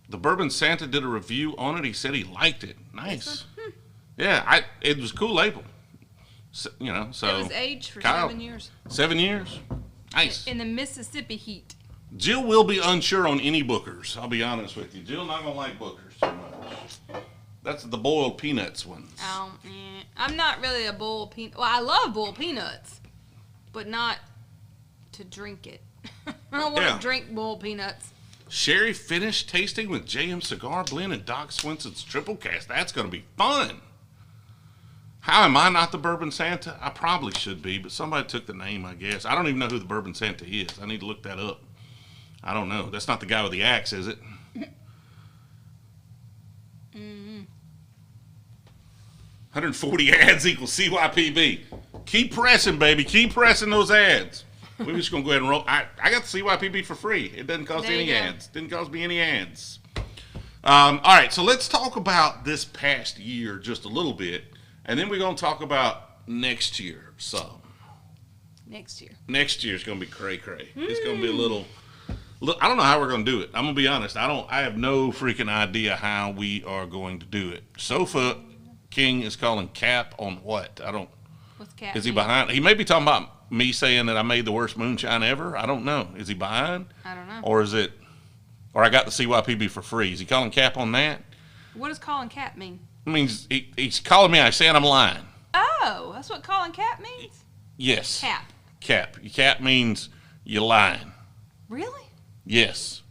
The Bourbon Santa did a review on it. He said he liked it. Nice. Yeah, it was a cool label. So, you know, so it was aged for Kyle, 7 years. 7 years? Nice. In the Mississippi heat. Jill will be unsure on any Bookers. I'll be honest with you. Jill not gonna like Bookers too much. That's the boiled peanuts ones. Oh, I'm not really a boiled peanut. Well, I love boiled peanuts, but not to drink it. I don't want to drink boiled peanuts. Sherry finish tasting with JM Cigar Blend and Doc Swenson's Triple Cast. That's gonna be fun. How am I not the Bourbon Santa? I probably should be, but somebody took the name, I guess. I don't even know who the Bourbon Santa is. I need to look that up. I don't know. That's not the guy with the axe, is it? 140 ads equals C.Y.P.B. Keep pressing, baby. Keep pressing those ads. We're just going to go ahead and roll. I got the C.Y.P.B. for free. It doesn't cost any ads. Didn't cost me any ads. All right, so let's talk about this past year just a little bit, and then we're going to talk about next year some. Next year. Next year's going to be cray-cray. It's going to be a little... Look, I don't know how we're going to do it. I'm going to be honest. I have no freaking idea how we are going to do it. Sofa King is calling Cap on what? I don't... What's Cap? Is he behind? He may be talking about me saying that I made the worst moonshine ever. I don't know. Is he behind? I don't know. Or is it... Or I got the C.Y.P.B. for free. Is he calling Cap on that? What does calling Cap mean? It means he's calling me. I saying I'm lying. Oh, that's what calling Cap means? Yes. Cap. Cap. Cap means you're lying. Really? Yes.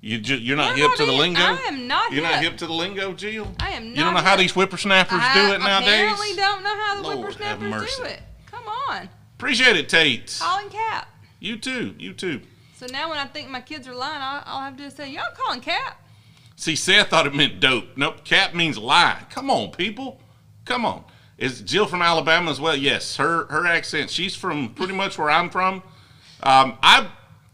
You're not hip to the lingo? I am not You're hip. not hip to the lingo, Jill? I am not You don't know how these whippersnappers do it nowadays? I apparently don't know how the Lord whippersnappers have mercy. do it. Come on. Appreciate it, Tate. Calling Cap. You too. You too. So now when I think my kids are lying, I'll have to say, y'all calling Cap? See, Seth thought it meant dope. Nope, Cap means lie. Come on, people. Come on. Is Jill from Alabama as well? Yes, her accent. She's from pretty much where I'm from.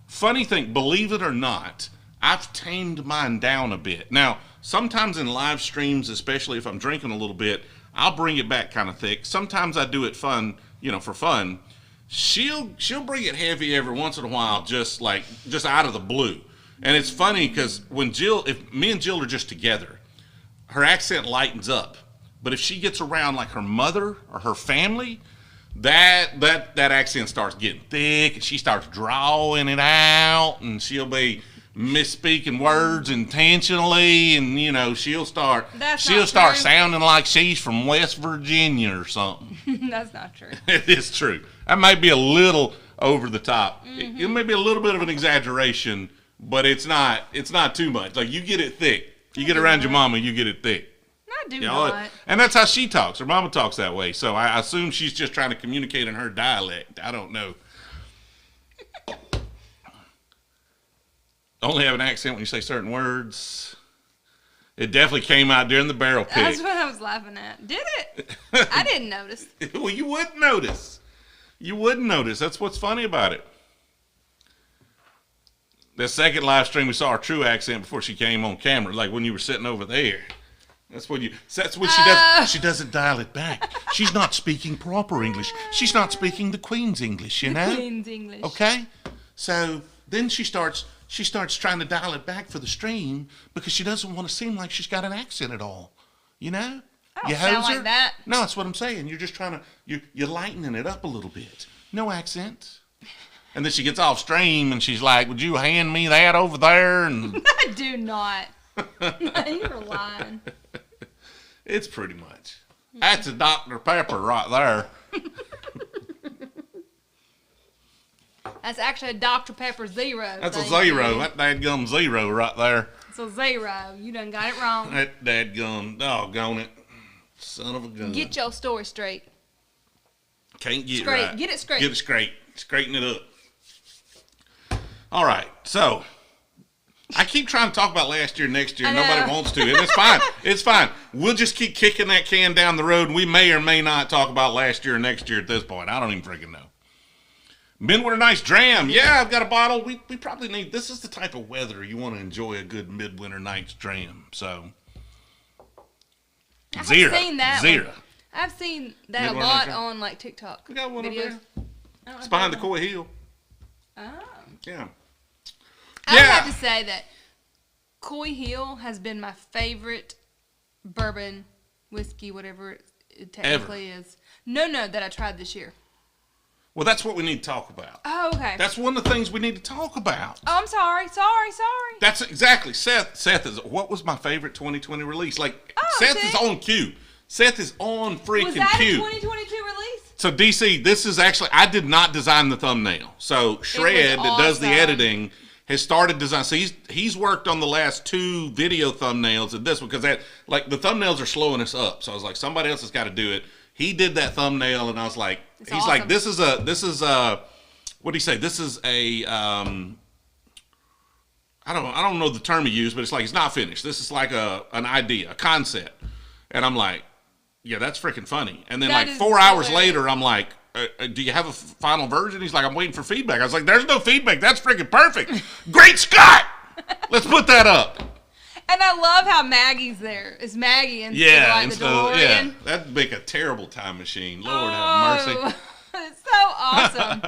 Funny thing, believe it or not, I've tamed mine down a bit. Now, sometimes in live streams, especially if I'm drinking a little bit, I'll bring it back kind of thick. Sometimes I do it fun, for fun. She'll bring it heavy every once in a while, just out of the blue. And it's funny because if me and Jill are just together, her accent lightens up. But if she gets around like her mother or her family, that accent starts getting thick, and she starts drawing it out, and she'll be misspeaking words intentionally, and she'll start sounding like she's from West Virginia or something. That's not true. It is true. That might be a little over the top. Mm-hmm. It may be a little bit of an exaggeration, but it's not too much. Like, you get it thick. You get around your mama, you get it thick. I do not. And that's how she talks. Her mama talks that way. So I assume she's just trying to communicate in her dialect. I don't know. Only have an accent when you say certain words. It definitely came out during the barrel pick. That's what I was laughing at. Did it? I didn't notice. Well, you wouldn't notice. You wouldn't notice. That's what's funny about it. The second live stream, we saw her true accent before she came on camera, like when you were sitting over there. That's what she does. She doesn't dial it back. She's not speaking proper English. She's not speaking the Queen's English, you know? Queen's English. Okay? So then she starts trying to dial it back for the stream because she doesn't want to seem like she's got an accent at all. You know? I don't sound like that. No, that's what I'm saying. You're just trying to, you're lightening it up a little bit. No accent. And then she gets off stream and she's like, would you hand me that over there? And I do not. You're lying. It's pretty much. That's a Dr. Pepper right there. That's actually a Dr. Pepper Zero. That's a zero. That dadgum zero right there. It's a zero. You done got it wrong. That dadgum, doggone it. Son of a gun. Get your story straight. Can't get Straight. it right. Get it straight. Get it straight. Straighten it up. All right. So, I keep trying to talk about last year, next year. Nobody wants to. And it's fine. It's fine. We'll just keep kicking that can down the road, and we may or may not talk about last year or next year at this point. I don't even freaking know. Midwinter Nights Dram. Yeah, I've got a bottle. We probably need, this is the type of weather you want to enjoy a good Midwinter Nights Dram. So, I've zero. seen that Zero. one. I've seen that Midwinter a lot Nights on like TikTok We got one up videos. there. It's behind the Coy Hill. Oh. Yeah. I would have to say that Coy Hill has been my favorite bourbon, whiskey, whatever it technically is. No, that I tried this year. Well, that's what we need to talk about. Oh, okay. That's one of the things we need to talk about. Oh, I'm sorry. That's exactly. Seth is, what was my favorite 2020 release? Like, Seth is on cue. Seth is on freaking Was that cue. a 2022 release? So, DC, this is actually, I did not design the thumbnail. So, Shred, that does the editing, has started design. So, he's worked on the last 2 video thumbnails and this one, because that, like, the thumbnails are slowing us up. So, I was like, somebody else has got to do it. He did that thumbnail, and I was like, he's like, this is a, what do you say? This is a, I don't know the term he used, but it's like, it's not finished. This is like an idea, a concept. And I'm like, yeah, that's freaking funny. And then That like is 4 hours hilarious. later, I'm like, do you have a final version? He's like, I'm waiting for feedback. I was like, there's no feedback. That's freaking perfect. Great Scott! Let's put that up. And I love how Maggie's there. It's Maggie instead of like the DeLorean. Yeah, that'd make a terrible time machine. Lord have mercy. It's so awesome.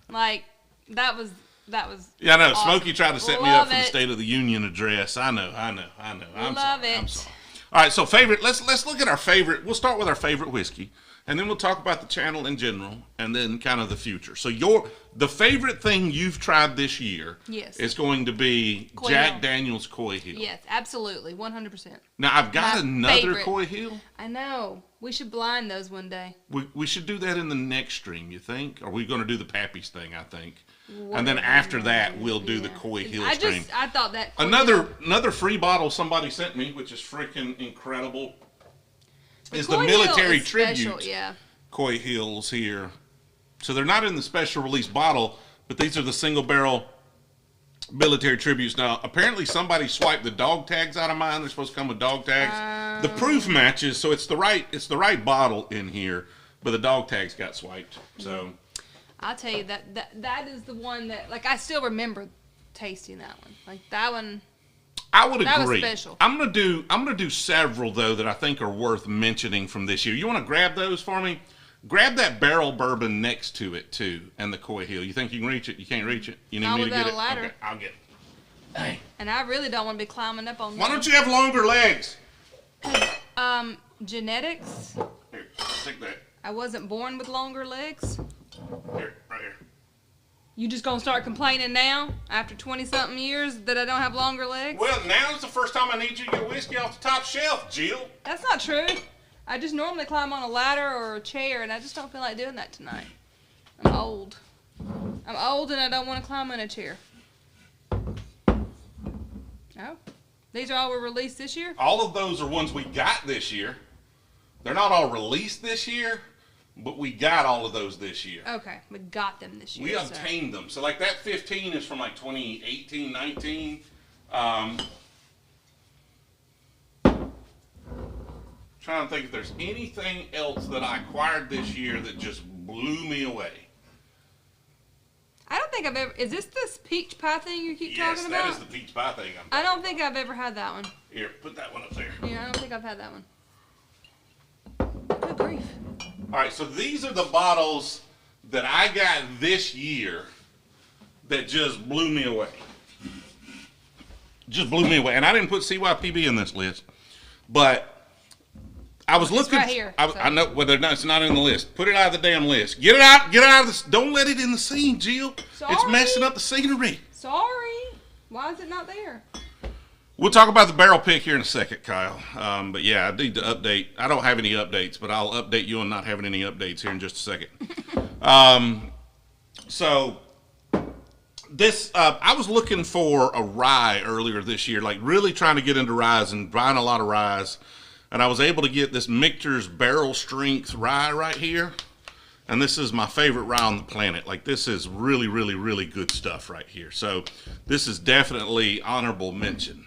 Like, that was Yeah, I know. awesome. Smokey tried to set me up Love for the it. State of the Union address. I know. I'm Love sorry. it. I'm sorry. All right, so favorite. Let's look at our favorite. We'll start with our favorite whiskey, and then we'll talk about the channel in general, and then kind of the future. So the favorite thing you've tried this year, Yes. is going to be Coy Jack Hill. Daniel's Coy Hill. Yes, absolutely, 100%. Now I've got My another favorite. Coy Hill. I know. We should blind those one day. We should do that in the next stream. You think? Are we going to do the Pappy's thing? I think. And then Whatever. after that, we'll do the Yeah. Coy Hill I stream. thought that Coy Hill- Another free bottle somebody sent me, which is freaking incredible, is the Coy military Hill is special, tribute yeah. Coy Hills here. So they're not in the special release bottle, but these are the single barrel military tributes. Now, apparently somebody swiped the dog tags out of mine. They're supposed to come with dog tags. The proof matches, so it's the right bottle in here, but the dog tags got swiped. So I'll tell you that is the one that, like, I still remember tasting that one. Like, that one. I would That was agree. special. I'm gonna do several though that I think are worth mentioning from this year. You want to grab those for me? Grab that barrel bourbon next to it too, and the Coy Hill. You think you can reach it? You can't reach it. You need Not me to get without it? a ladder. Okay, I'll get it. Dang. And I really don't want to be climbing up on Why that. don't you have longer legs? Genetics. Here, take that. I wasn't born with longer legs. Here, right here. You just gonna start complaining now, after 20-something years, that I don't have longer legs? Well, now's the first time I need you to get whiskey off the top shelf, Jill. That's not true. I just normally climb on a ladder or a chair, and I just don't feel like doing that tonight. I'm old. I'm old, and I don't want to climb in a chair. Oh, these are all were released this year? All of those are ones we got this year. They're not all released this year, but we got all of those this year. Okay, we got them this year. We so- obtained them. So like that 15 is from like 2018, 19. trying to think if there's anything else that I acquired this year that just blew me away. I don't think I've ever. Is this peach pie thing you keep talking about? Yes, that is the peach pie thing. I don't think I've ever had that one. Here, put that one up there. Yeah, I don't think I've had that one. Good grief. All right, so these are the bottles that I got this year that just blew me away. Just blew me away. And I didn't put C.Y.P.B in this list, but I was looking. It's right here. I know whether it's not in the list. Put it out of the damn list. Get it out. Get it out of this. Don't let it in the scene, Jill. Sorry. It's messing up the scenery. Sorry. Why is it not there? We'll talk about the barrel pick here in a second, Kyle. But yeah, I need to update. I don't have any updates, but I'll update you on not having any updates here in just a second. So this, I was looking for a rye earlier this year, like really trying to get into ryes and buying a lot of ryes. And I was able to get this Michter's Barrel Strength rye right here. And this is my favorite rye on the planet. Like, this is really, really, really good stuff right here. So this is definitely honorable mention.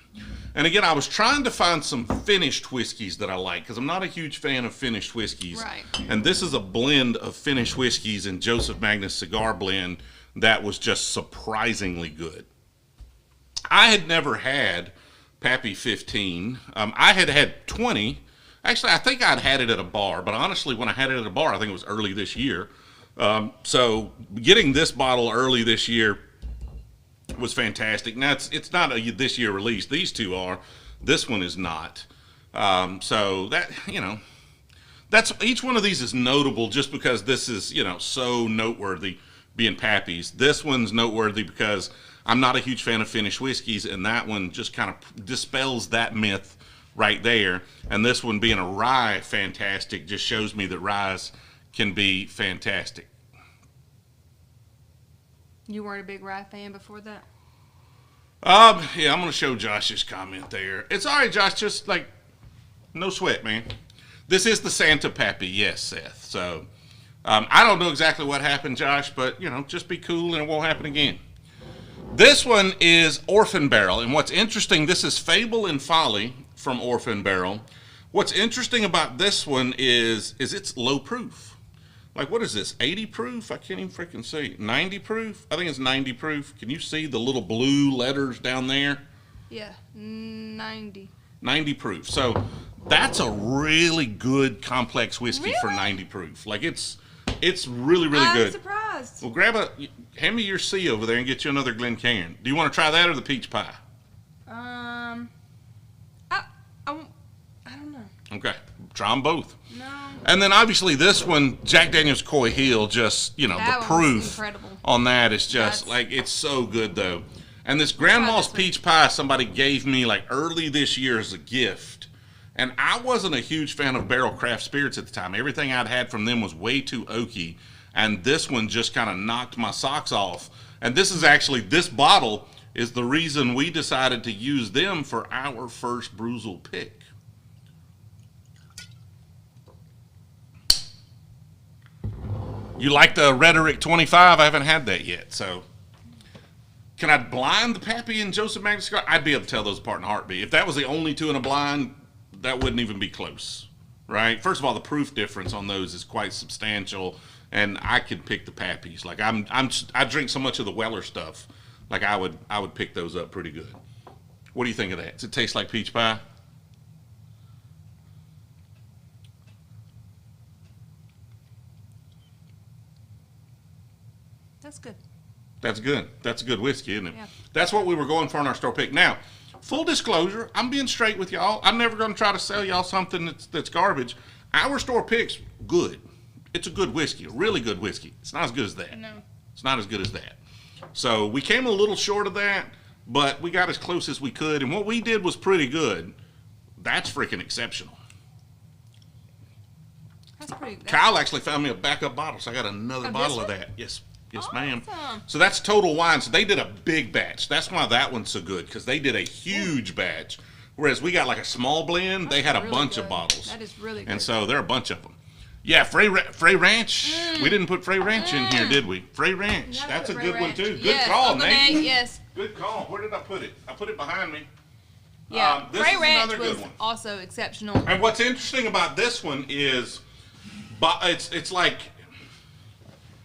And again, I was trying to find some finished whiskeys that I like, because I'm not a huge fan of finished whiskeys. Right. And this is a blend of finished whiskeys in Joseph Magnus Cigar Blend that was just surprisingly good. I had never had Pappy 15. I had had 20. Actually, I think I'd had it at a bar, but honestly, when I had it at a bar, I think it was early this year. So getting this bottle early this year was fantastic. Now, it's not a this year release. These two are. This one is not. So that, that's each one of these is notable just because this is, so noteworthy being Pappy's. This one's noteworthy because I'm not a huge fan of finished whiskeys, and that one just kind of dispels that myth right there. And this one being a rye fantastic just shows me that ryes can be fantastic. You weren't a big rye fan before that? Yeah, I'm going to show Josh's comment there. It's all right, Josh, just like, no sweat, man. This is the Santa Pappy, yes, Seth. So, I don't know exactly what happened, Josh, but, just be cool and it won't happen again. This one is Orphan Barrel, and what's interesting, this is Fable and Folly from Orphan Barrel. What's interesting about this one is it's low proof. Like, what is this, 80 proof? I can't even freaking see. 90 proof? I think it's 90 proof. Can you see the little blue letters down there? Yeah, 90. 90 proof. So that's a really good complex whiskey for Really? 90 proof. Like, it's really, really good. I'm surprised. Well, hand me your C over there and get you another Glencairn. Do you want to try that or the peach pie? I don't know. Okay, try them both. No. And then obviously this one, Jack Daniel's Coy Hill, just, the That one's proof incredible. on that is just, it's so good though. And this Grandma's Peach Pie somebody gave me like early this year as a gift. And I wasn't a huge fan of Barrel Craft Spirits at the time. Everything I'd had from them was way too oaky. And this one just kind of knocked my socks off. And this bottle is the reason we decided to use them for our first Brewzle pick. You like the Rhetoric 25? I haven't had that yet, so. Can I blind the Pappy and Joseph Magnus Cigar? I'd be able to tell those apart in a heartbeat. If that was the only two in a blind, that wouldn't even be close, right? First of all, the proof difference on those is quite substantial, and I could pick the Pappies. Like I drink so much of the Weller stuff, like I would pick those up pretty good. What do you think of that? Does it taste like peach pie? That's good. That's good. That's a good whiskey, isn't it? Yeah. That's what we were going for in our store pick. Now, full disclosure, I'm being straight with y'all. I'm never going to try to sell y'all something that's garbage. Our store pick's good. It's a good whiskey, a really good whiskey. It's not as good as that. No. It's not as good as that. So we came a little short of that, but we got as close as we could, and what we did was pretty good. That's freaking exceptional. That's pretty good. Kyle actually found me a backup bottle, so I got another Of bottle this of one? that. Yes, ma'am. Awesome. So that's Total Wine. So they did a big batch. That's why that one's so good, because they did a huge batch. Whereas we got like a small blend, they had a really bunch good. of bottles. That is really good. And so there are a bunch of them. Yeah, Frey Ranch. We didn't put Frey Ranch in here, did we? Frey Ranch. Yeah, That's a Frey good one Ranch. too. Good Yes, call, Uncle Nate. Nate. Yes. Good call. Where did I put it? I put it behind me. Yeah, This Frey is Ranch another good was one. also exceptional. And what's interesting about this one is, it's like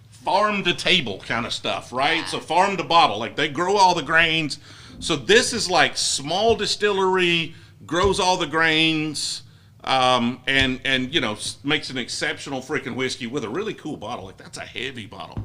farm to table kind of stuff, right? Yeah. So farm to bottle, like they grow all the grains. So this is like small distillery, grows all the grains, and you know, makes an exceptional freaking whiskey with a really cool bottle. Like that's a heavy bottle.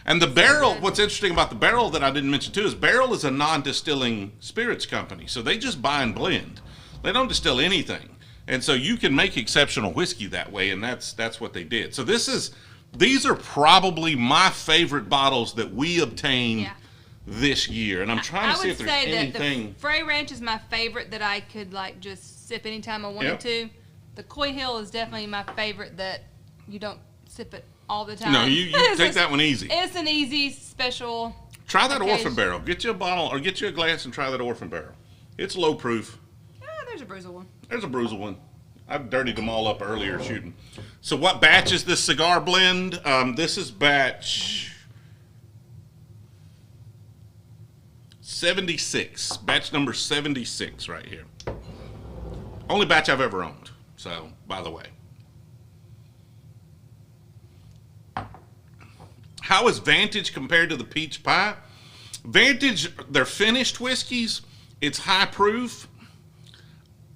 And the barrel, what's interesting about the barrel that I didn't mention too is Barrel is a non-distilling spirits company. So they just buy and blend. They don't distill anything. And so you can make exceptional whiskey that way, and that's what they did. So these are probably my favorite bottles that we obtained this year. And I'm trying to see if there's anything. The Frey Ranch is my favorite that I could like just sip anytime I wanted to. The Coy Hill is definitely my favorite that you don't sip it all the time. No, you take that one easy. It's an easy special. Try that occasion. Orphan Barrel. Get you a bottle or get you a glass and try that Orphan Barrel. It's low proof. There's a Brewzle one. There's a Brewzle one. I dirtied them all up earlier shooting. So what batch is this cigar blend? This is batch 76. Batch number 76 right here. Only batch I've ever owned. So, by the way. How is Vantage compared to the Peach Pie? Vantage, they're finished whiskeys. It's high proof.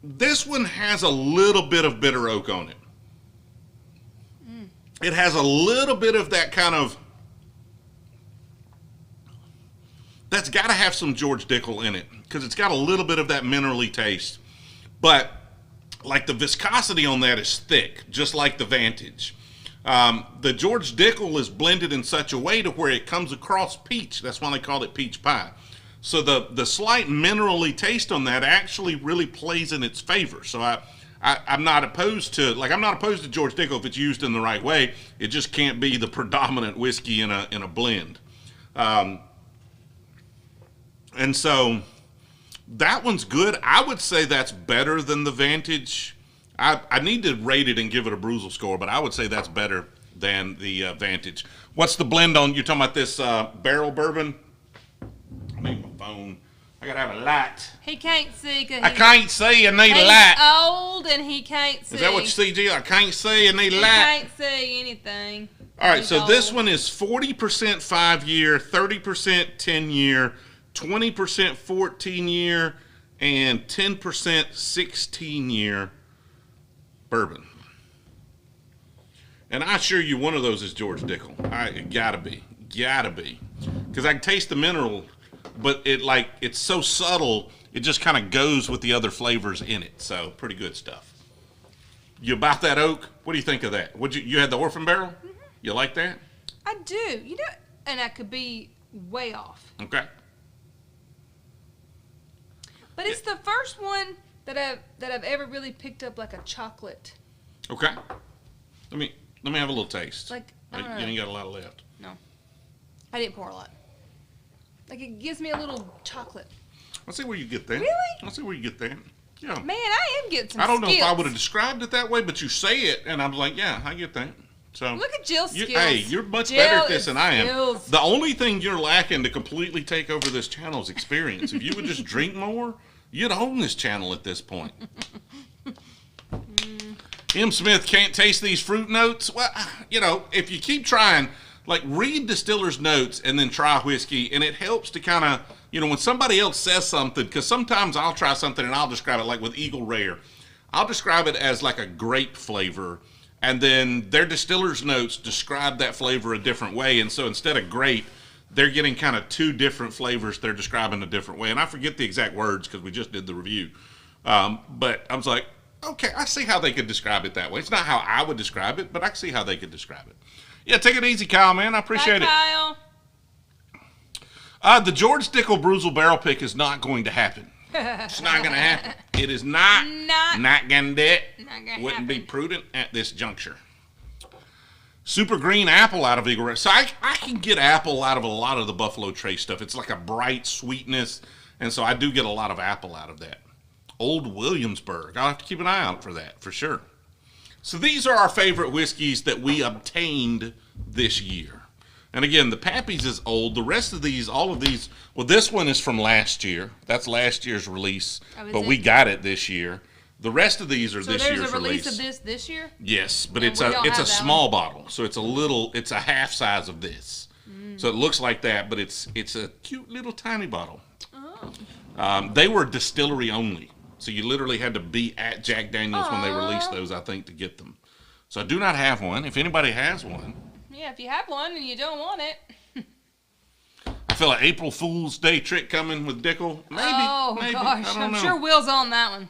This one has a little bit of bitter oak on it. It has a little bit of that kind of, that's got to have some George Dickel in it because it's got a little bit of that minerally taste. But like the viscosity on that is thick, just like the Vantage. The George Dickel is blended in such a way to where it comes across peach. That's why they called it peach pie. So the slight minerally taste on that actually really plays in its favor. So I'm not opposed to, like, I'm not opposed to George Dickel if it's used in the right way. It just can't be the predominant whiskey in a blend. And so that one's good. I would say that's better than the Vantage. I need to rate it and give it a Brewzle score, but I would say that's better than the Vantage. What's the blend on? You're talking about this barrel bourbon? I need my phone. I gotta have a light. He can't see. I can't see. I need a light. He's old and he can't see. Is that what you see, G? I can't see. I need a He light. can't see anything. All right, He's so this old. one is 40% 5-year, 30% 10-year, 20% 14-year, and 10% 16-year bourbon. And I assure you one of those is George Dickel. It gotta be. Because I can taste the mineral, but it's so subtle, it just kind of goes with the other flavors in it. So pretty good stuff. You about that oak? What do you think of that? You had the Orphan Barrel? Mm-hmm. You like that? I do. You know, and I could be way off. Okay. But it's the first one that I've ever really picked up like a chocolate. Okay. Let me have a little taste. Like, You ain't got a lot left. No. I didn't pour a lot. Like, it gives me a little chocolate. I'll see where you get that. Really? I'll see where you get that. Yeah. Man, I am getting some I don't know if I skills. would have described it that way, but you say it, and I'm like, yeah, I get that. So Look at Jill's skills. Hey, you're much Jill better at this is than I am. skills. The only thing you're lacking to completely take over this channel is experience. If you would just drink more, you'd own this channel at this point. M. Smith can't taste these fruit notes. Well, if you keep trying, like read distillers' notes and then try whiskey, and it helps to kind of, when somebody else says something, because sometimes I'll try something and I'll describe it like with Eagle Rare. I'll describe it as like a grape flavor, and then their distillers' notes describe that flavor a different way, and so instead of grape, they're getting kind of two different flavors they're describing a different way. And I forget the exact words because we just did the review. But I was like, okay, I see how they could describe it that way. It's not how I would describe it, but I can see how they could describe it. Yeah, take it easy, Kyle, man. I appreciate Bye, it. Kyle. The George Dickel Brewzle barrel pick is not going to happen. It's not going to happen. It is not going to do it. Wouldn't be prudent at this juncture. Super green apple out of Eagle Rare. So I can get apple out of a lot of the Buffalo Trace stuff. It's like a bright sweetness, and so I do get a lot of apple out of that. Old Williamsburg. I'll have to keep an eye out for that, for sure. So these are our favorite whiskeys that we obtained this year. And again, the Pappy's is old. The rest of these, all of these, well, this one is from last year. That's last year's release, but we got it this year. The rest of these are this year's release. So there's a release of this year? Yes, but it's a small bottle, so it's a half size of this. So it looks like that, but it's a cute little tiny bottle. Oh. They were distillery only, so you literally had to be at Jack Daniel's when they released those, I think, to get them. So I do not have one. If anybody has one. Yeah, if you have one and you don't want it. I feel like April Fool's Day trick coming with Dickel. Maybe. Oh, maybe. gosh. I'm sure Will's on that one.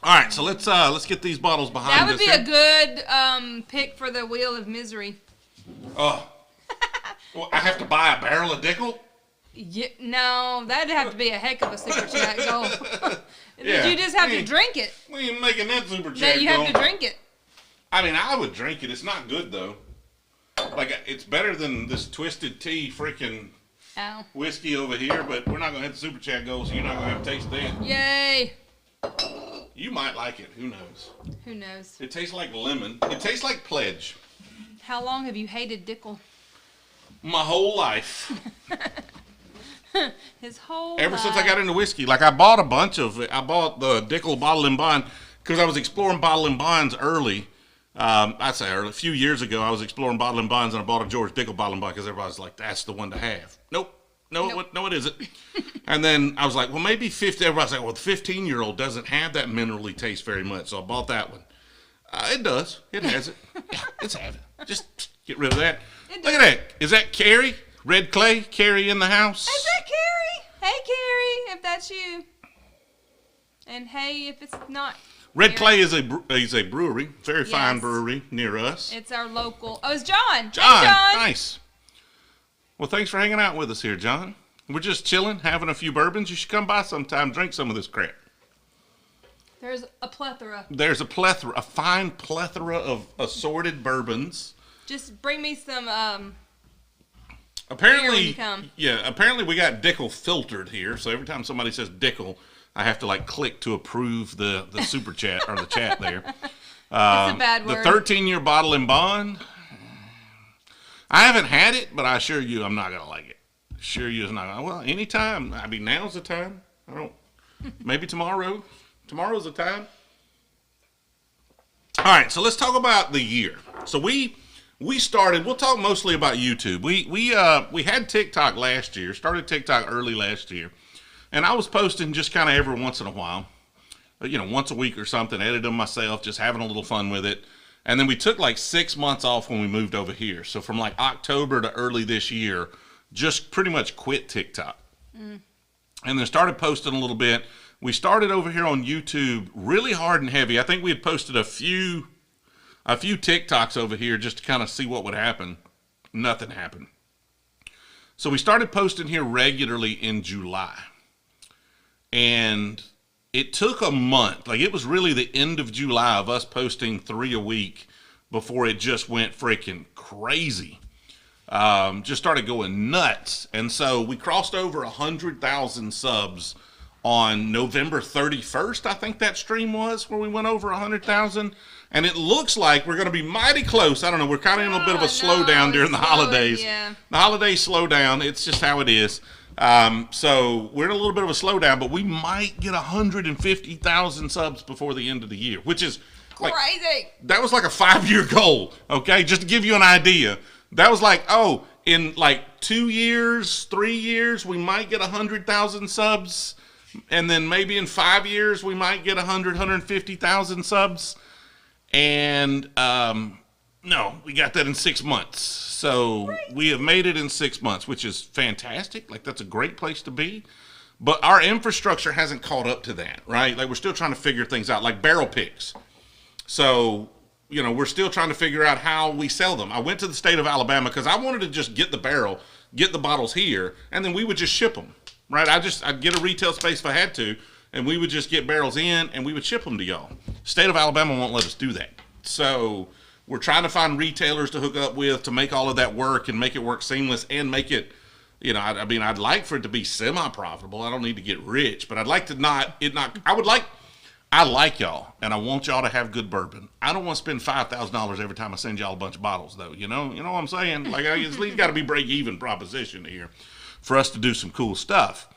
All right, so let's get these bottles behind us. That would be a good pick for the Wheel of Misery. Oh. Well, I have to buy a barrel of Dickel? Yeah, no, that'd have to be a heck of a super chat goal. Yeah, you just have to drink it. We ain't making that super chat No, you have to drink it. I mean, I would drink it. It's not good, though. Like, it's better than this Twisted Tea freaking whiskey over here, but we're not going to have the super chat goal, so you're not going to have to taste that. Yay. You might like it. Who knows? Who knows? It tastes like lemon. It tastes like Pledge. How long have you hated Dickel? My whole life. His whole Ever life. since I got into whiskey. Like, I bought a bunch of it. I bought the Dickel Bottle and Bond because I was exploring bottle and bonds early. I'd say early. A few years ago, I was exploring bottle and bonds, and I bought a George Dickel bottle and bond because everybody's like, that's the one to have. Nope. No, it isn't. And then I was like, well, maybe 50. Everybody's like, well, the 15-year-old doesn't have that minerally taste very much, so I bought that one. It does. It has it. Yeah, it's have it. Just get rid of that. Look at that. Is that Carrie? Red Clay? Carrie in the house? Is that Carrie? Hey, Carrie, if that's you. And hey, if it's not. Red Clay is a brewery, very fine brewery near us. It's our local. Oh, it's John. John, hey, John. Nice. Well, thanks for hanging out with us here, John. We're just chilling, having a few bourbons. You should come by sometime, drink some of this crap. There's a plethora. There's a fine plethora of assorted bourbons. Just bring me some. Apparently, apparently we got Dickel filtered here. So every time somebody says Dickel, I have to click to approve the super chat or the chat there. It's a bad word. The 13-year bottle and bond. I haven't had it, but I assure you I'm not going to like it. Assure you it's not going to. Well, anytime. I mean, now's the time. Maybe tomorrow. Tomorrow's the time. All right, so let's talk about the year. So we started, we'll talk mostly about YouTube. We had TikTok last year, started TikTok early last year. And I was posting just kind of every once in a while, once a week or something, edited them myself, just having a little fun with it. And then we took 6 months off when we moved over here. So from October to early this year, just pretty much quit TikTok. And then started posting a little bit. We started over here on YouTube really hard and heavy. I think we had posted a few TikToks over here just to kind of see what would happen. Nothing happened. So we started posting here regularly in July. And it took a month. It was really the end of July of us posting 3 a week before it just went freaking crazy. Just started going nuts. And so we crossed over 100,000 subs on November 31st. I think that stream was where we went over 100,000. And it looks like we're going to be mighty close. I don't know. We're kind of in a bit of a slowdown during the holidays. Yeah. The holidays slow down. It's just how it is. So we're in a little bit of a slowdown, but we might get 150,000 subs before the end of the year, which is crazy. That was a 5-year goal. Okay. Just to give you an idea, that was in 2 years, 3 years, we might get 100,000 subs. And then maybe in 5 years, we might get 150,000 subs. And, no, we got that in 6 months. So we have made it in 6 months, which is fantastic. That's a great place to be. But our infrastructure hasn't caught up to that, right? We're still trying to figure things out, like barrel picks. So, we're still trying to figure out how we sell them. I went to the state of Alabama because I wanted to just get the barrel, get the bottles here, and then we would just ship them, right? I'd get a retail space if I had to, and we would just get barrels in, and we would ship them to y'all. State of Alabama won't let us do that. So we're trying to find retailers to hook up with to make all of that work and make it work seamless and make it, I'd like for it to be semi-profitable. I don't need to get rich, but I'd like to I I like y'all, and I want y'all to have good bourbon. I don't want to spend $5,000 every time I send y'all a bunch of bottles, though. You know what I'm saying? Like, at least got to be break-even proposition here for us to do some cool stuff.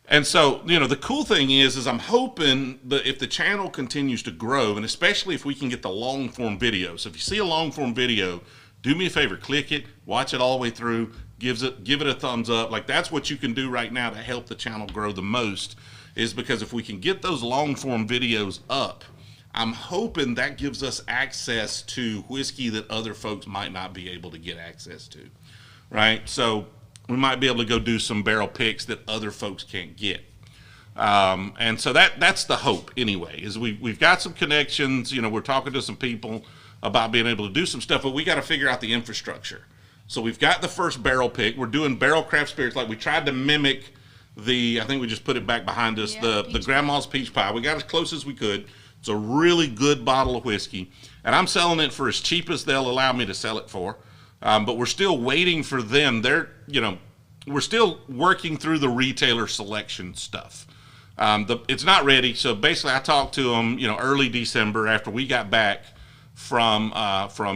And so, the cool thing is I'm hoping that if the channel continues to grow, and especially if we can get the long-form video. So if you see a long-form video, do me a favor, click it, watch it all the way through, give it a thumbs up. Like, that's what you can do right now to help the channel grow the most, is because if we can get those long-form videos up, I'm hoping that gives us access to whiskey that other folks might not be able to get access to, right? So we might be able to go do some barrel picks that other folks can't get. And so that's the hope anyway, is we've got some connections. We're talking to some people about being able to do some stuff, but we got to figure out the infrastructure. So we've got the first barrel pick. We're doing barrel craft spirits. Like, we tried to mimic I think we just put it back behind us, the Grandma's Peach Pie. We got as close as we could. It's a really good bottle of whiskey, and I'm selling it for as cheap as they'll allow me to sell it for. But we're still waiting for them. We're still working through the retailer selection stuff. It's not ready. So basically, I talked to them, early December after we got back from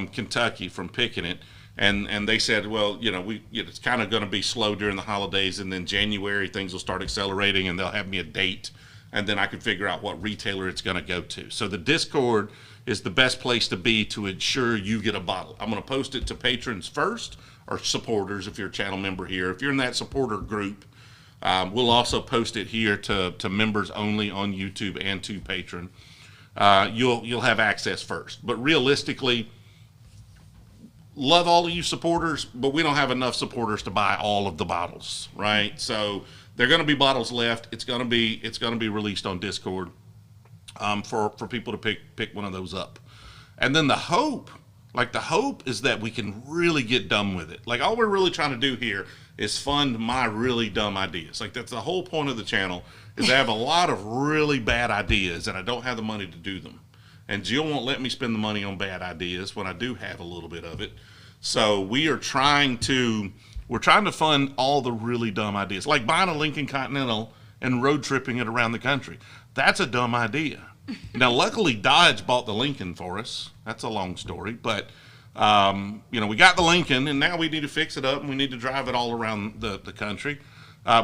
Kentucky, from picking it. And they said, well, it's kind of going to be slow during the holidays, and then January things will start accelerating, and they'll have me a date, and then I can figure out what retailer it's going to go to. So the Discord is the best place to be to ensure you get a bottle. I'm going to post it to patrons first, or supporters if you're a channel member here. If you're in that supporter group, we'll also post it here to members only on YouTube and to Patreon. You'll have access first. But realistically, love all of you supporters, but we don't have enough supporters to buy all of the bottles, right? So there are going to be bottles left. It's going to be released on Discord for people to pick one of those up. And then the hope is that we can really get done with it. Like, all we're really trying to do here is fund my really dumb ideas. Like, that's the whole point of the channel, is I have a lot of really bad ideas, and I don't have the money to do them. And Jill won't let me spend the money on bad ideas when I do have a little bit of it. So we're trying to fund all the really dumb ideas, like buying a Lincoln Continental and road tripping it around the country. That's a dumb idea. Now, luckily, Dodge bought the Lincoln for us. That's a long story, but we got the Lincoln, and now we need to fix it up, and we need to drive it all around the country.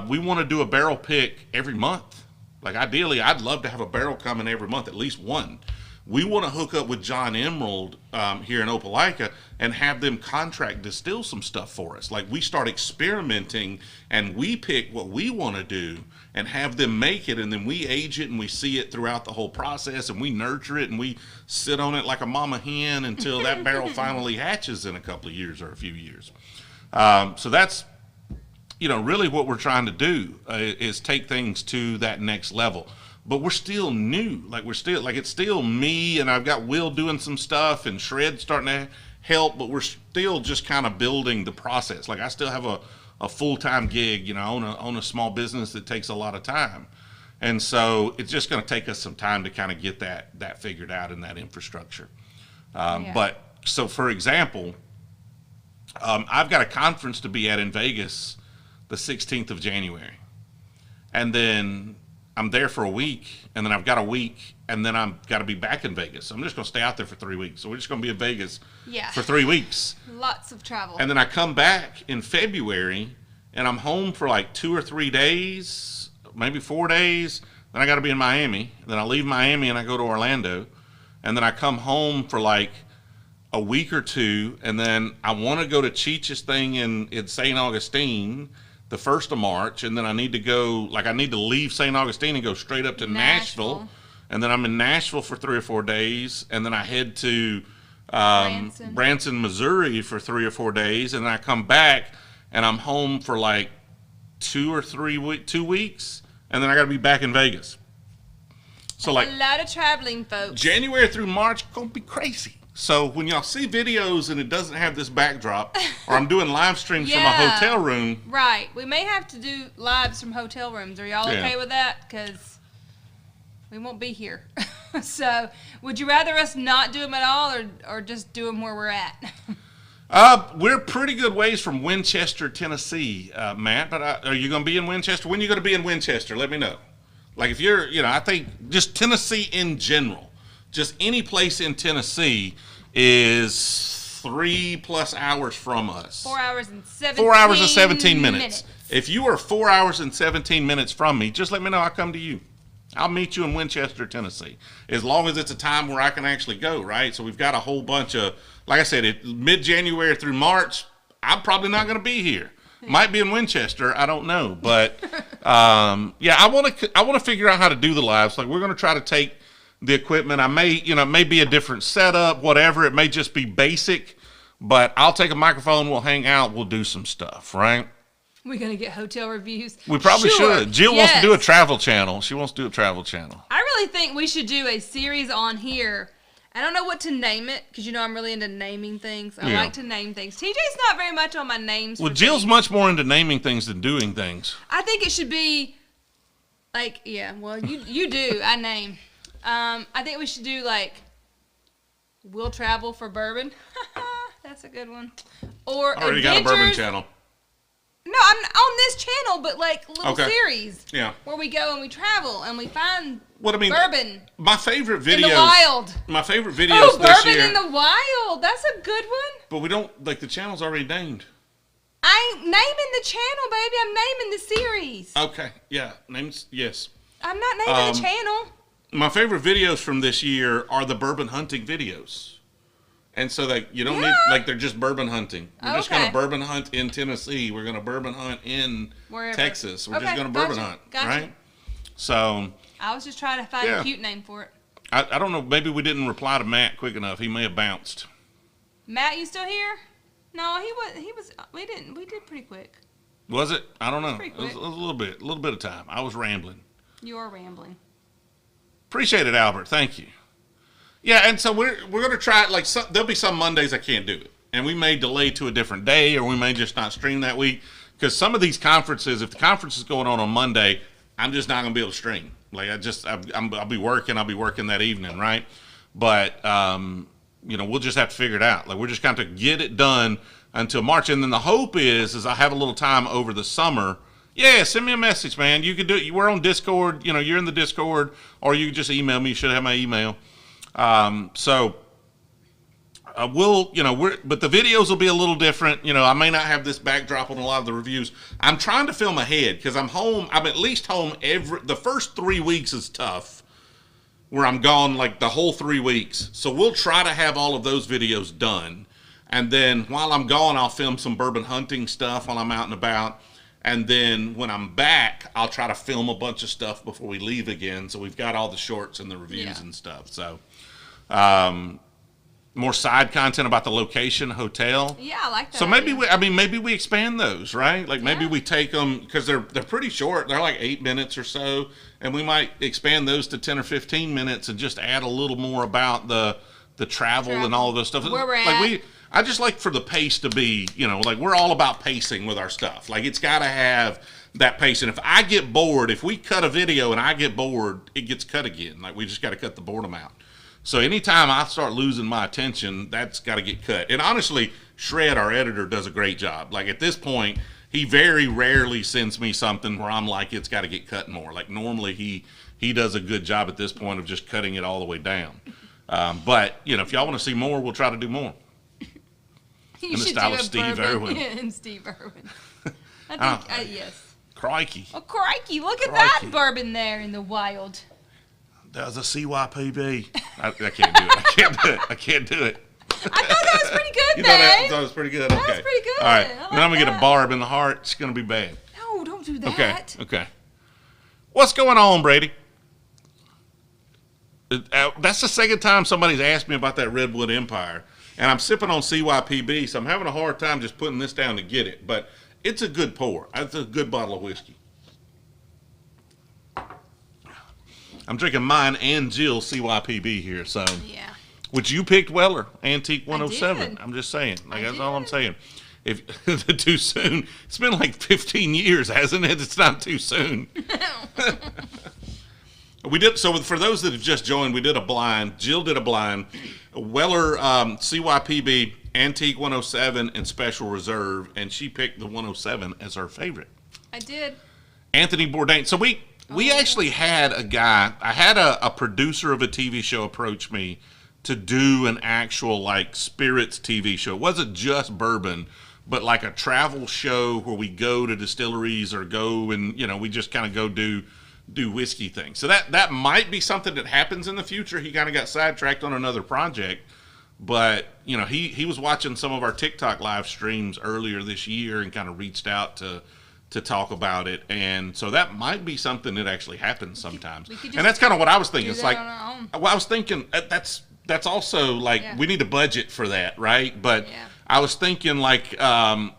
We want to do a barrel pick every month. Like, ideally, I'd love to have a barrel coming every month, at least one. We want to hook up with John Emerald here in Opelika and have them contract distill some stuff for us. Like, we start experimenting and we pick what we want to do and have them make it, and then we age it and we see it throughout the whole process, and we nurture it and we sit on it like a mama hen until that barrel finally hatches in a couple of years or a few years. So that's, really what we're trying to do is take things to that next level. But we're still new. It's still me, and I've got Will doing some stuff, and Shred starting to help, but we're still just kind of building the process. Like, I still have a full-time gig, I own a small business that takes a lot of time. And so it's just going to take us some time to kind of get that figured out in that infrastructure. But so, for example, I've got a conference to be at in Vegas the 16th of January. And then I'm there for a week, and then I've got a week, and then I've got to be back in Vegas. So I'm just going to stay out there for 3 weeks. So we're just going to be in Vegas for 3 weeks. Lots of travel. And then I come back in February, and I'm home for like 2 or 3 days, maybe 4 days. Then I got to be in Miami. Then I leave Miami, and I go to Orlando. And then I come home for like a week or two, and then I want to go to Cheech's thing in St. Augustine the 1st of March, and then I need to leave St. Augustine and go straight up to Nashville. And then I'm in Nashville for 3 or 4 days, and then I head to Branson, Missouri for 3 or 4 days, and then I come back, and I'm home for like 2 weeks, and then I got to be back in Vegas. So like, a lot of traveling, folks. January through March, gonna be crazy. So when y'all see videos and it doesn't have this backdrop, or I'm doing live streams from a hotel room. Right. We may have to do lives from hotel rooms. Are y'all okay with that? Because we won't be here. So would you rather us not do them at all, or just do them where we're at? We're pretty good ways from Winchester, Tennessee, Matt. But are you going to be in Winchester? When are you going to be in Winchester? Let me know. Like if you're, I think just Tennessee in general, just any place in Tennessee is 3+ hours from us. 4 hours and 17 4 hours and 17 minutes. If you are 4 hours and 17 minutes from me, just let me know. I'll come to you. I'll meet you in Winchester, Tennessee, as long as it's a time where I can actually go, right? So we've got a whole bunch of, like I said, mid-January through March, I'm probably not going to be here. Might be in Winchester, I don't know. But, yeah, I want to figure out how to do the lives. Like, we're going to try to take the equipment. I may, it may be a different setup, whatever. It may just be basic. But I'll take a microphone, we'll hang out, we'll do some stuff, right? We're going to get hotel reviews. We probably should. Jill wants to do a travel channel. She wants to do a travel channel. I really think we should do a series on here. I don't know what to name it because, I'm really into naming things. I like to name things. TJ's not very much on my names. Well, Jill's much more into naming things than doing things. I think it should be like, you do. I name. I think we should do like, we'll travel for bourbon. That's a good one. Or I already got a bourbon channel. No, I'm on this channel, but like little series. Yeah. Where we go and we travel and we find bourbon. My favorite videos. In the wild. My favorite videos this year. Bourbon in the wild. That's a good one. But we don't, the channel's already named. I ain't naming the channel, baby. I'm naming the series. Okay. Yeah. Names, yes. I'm not naming the channel. My favorite videos from this year are the bourbon hunting videos. And so you don't need, they're just bourbon hunting. We're just going to bourbon hunt in Tennessee. We're going to bourbon hunt in Texas. We're just going to bourbon hunt, right? So. I was just trying to find a cute name for it. I don't know. Maybe we didn't reply to Matt quick enough. He may have bounced. Matt, you still here? No, he was. We did pretty quick. Was it? I don't know. It was a little bit of time. I was rambling. You are rambling. Appreciate it, Albert. Thank you. Yeah, and so we're going to try it. There'll be some Mondays I can't do it, and we may delay to a different day, or we may just not stream that week because some of these conferences, if the conference is going on Monday, I'm just not going to be able to stream. I'll be working. I'll be working that evening, right? But we'll just have to figure it out. We're just going to get it done until March, and then the hope is I have a little time over the summer. Yeah, send me a message, man. You can do it. We're on Discord. You're in the Discord, or you can just email me. You should have my email. But the videos will be a little different. I may not have this backdrop on a lot of the reviews. I'm trying to film ahead because I'm home. I'm at least home the first 3 weeks is tough where I'm gone the whole 3 weeks. So we'll try to have all of those videos done. And then while I'm gone, I'll film some bourbon hunting stuff while I'm out and about. And then when I'm back, I'll try to film a bunch of stuff before we leave again. So we've got all the shorts and the reviews and stuff. So, more side content about the location, hotel. Yeah, I like that. So maybe we expand those, right? Maybe we take them because they're pretty short. They're 8 minutes or so, and we might expand those to 10 or 15 minutes and just add a little more about the travel and all of those stuff. Where we're at. I just like for the pace to be, we're all about pacing with our stuff. It's got to have that pace. And if I get bored, if we cut a video and I get bored, it gets cut again. We just got to cut the boredom out. So anytime I start losing my attention, that's got to get cut. And honestly, Shred, our editor, does a great job. At this point, he very rarely sends me something where I'm it's got to get cut more. Normally he does a good job at this point of just cutting it all the way down. But, if y'all want to see more, we'll try to do more. In the style of Steve Irwin. And Steve Irwin. I think, yes. Crikey. Oh, crikey. Look at that bourbon there in the wild. That was a C.Y.P.B. I can't do it. I can't do it. I thought that was pretty good, you babe. thought it was pretty good? That okay. was pretty good. All right. Then I'm going to get a barb in the heart. It's going to be bad. No, don't do that. Okay. What's going on, Brady? That's the second time somebody's asked me about that Redwood Empire. And I'm sipping on C.Y.P.B., so I'm having a hard time just putting this down to get it. But it's a good pour. It's a good bottle of whiskey. I'm drinking mine and Jill's C.Y.P.B. here, so. Yeah. Which you picked Weller, Antique 107. I did. I'm just saying. That's all I'm saying. If too soon, it's been 15 years, hasn't it? It's not too soon. We did, so for those that have just joined, we did a blind. Jill did a blind. Weller, C.Y.P.B., Antique 107, and Special Reserve, and she picked the 107 as her favorite. I did. Anthony Bourdain. So we We actually had a guy, I had a producer of a TV show approach me to do an actual like spirits TV show. It wasn't just bourbon, but like a travel show where we go to distilleries or go and, we just kind of go do whiskey things. So that might be something that happens in the future. He kind of got sidetracked on another project, but he was watching some of our TikTok live streams earlier this year and kind of reached out to talk about it, and so that might be something that actually happens sometimes. And that's kind of what I was thinking. It's like, well, I was thinking that's also like we need a budget for that, right? But I was thinking like an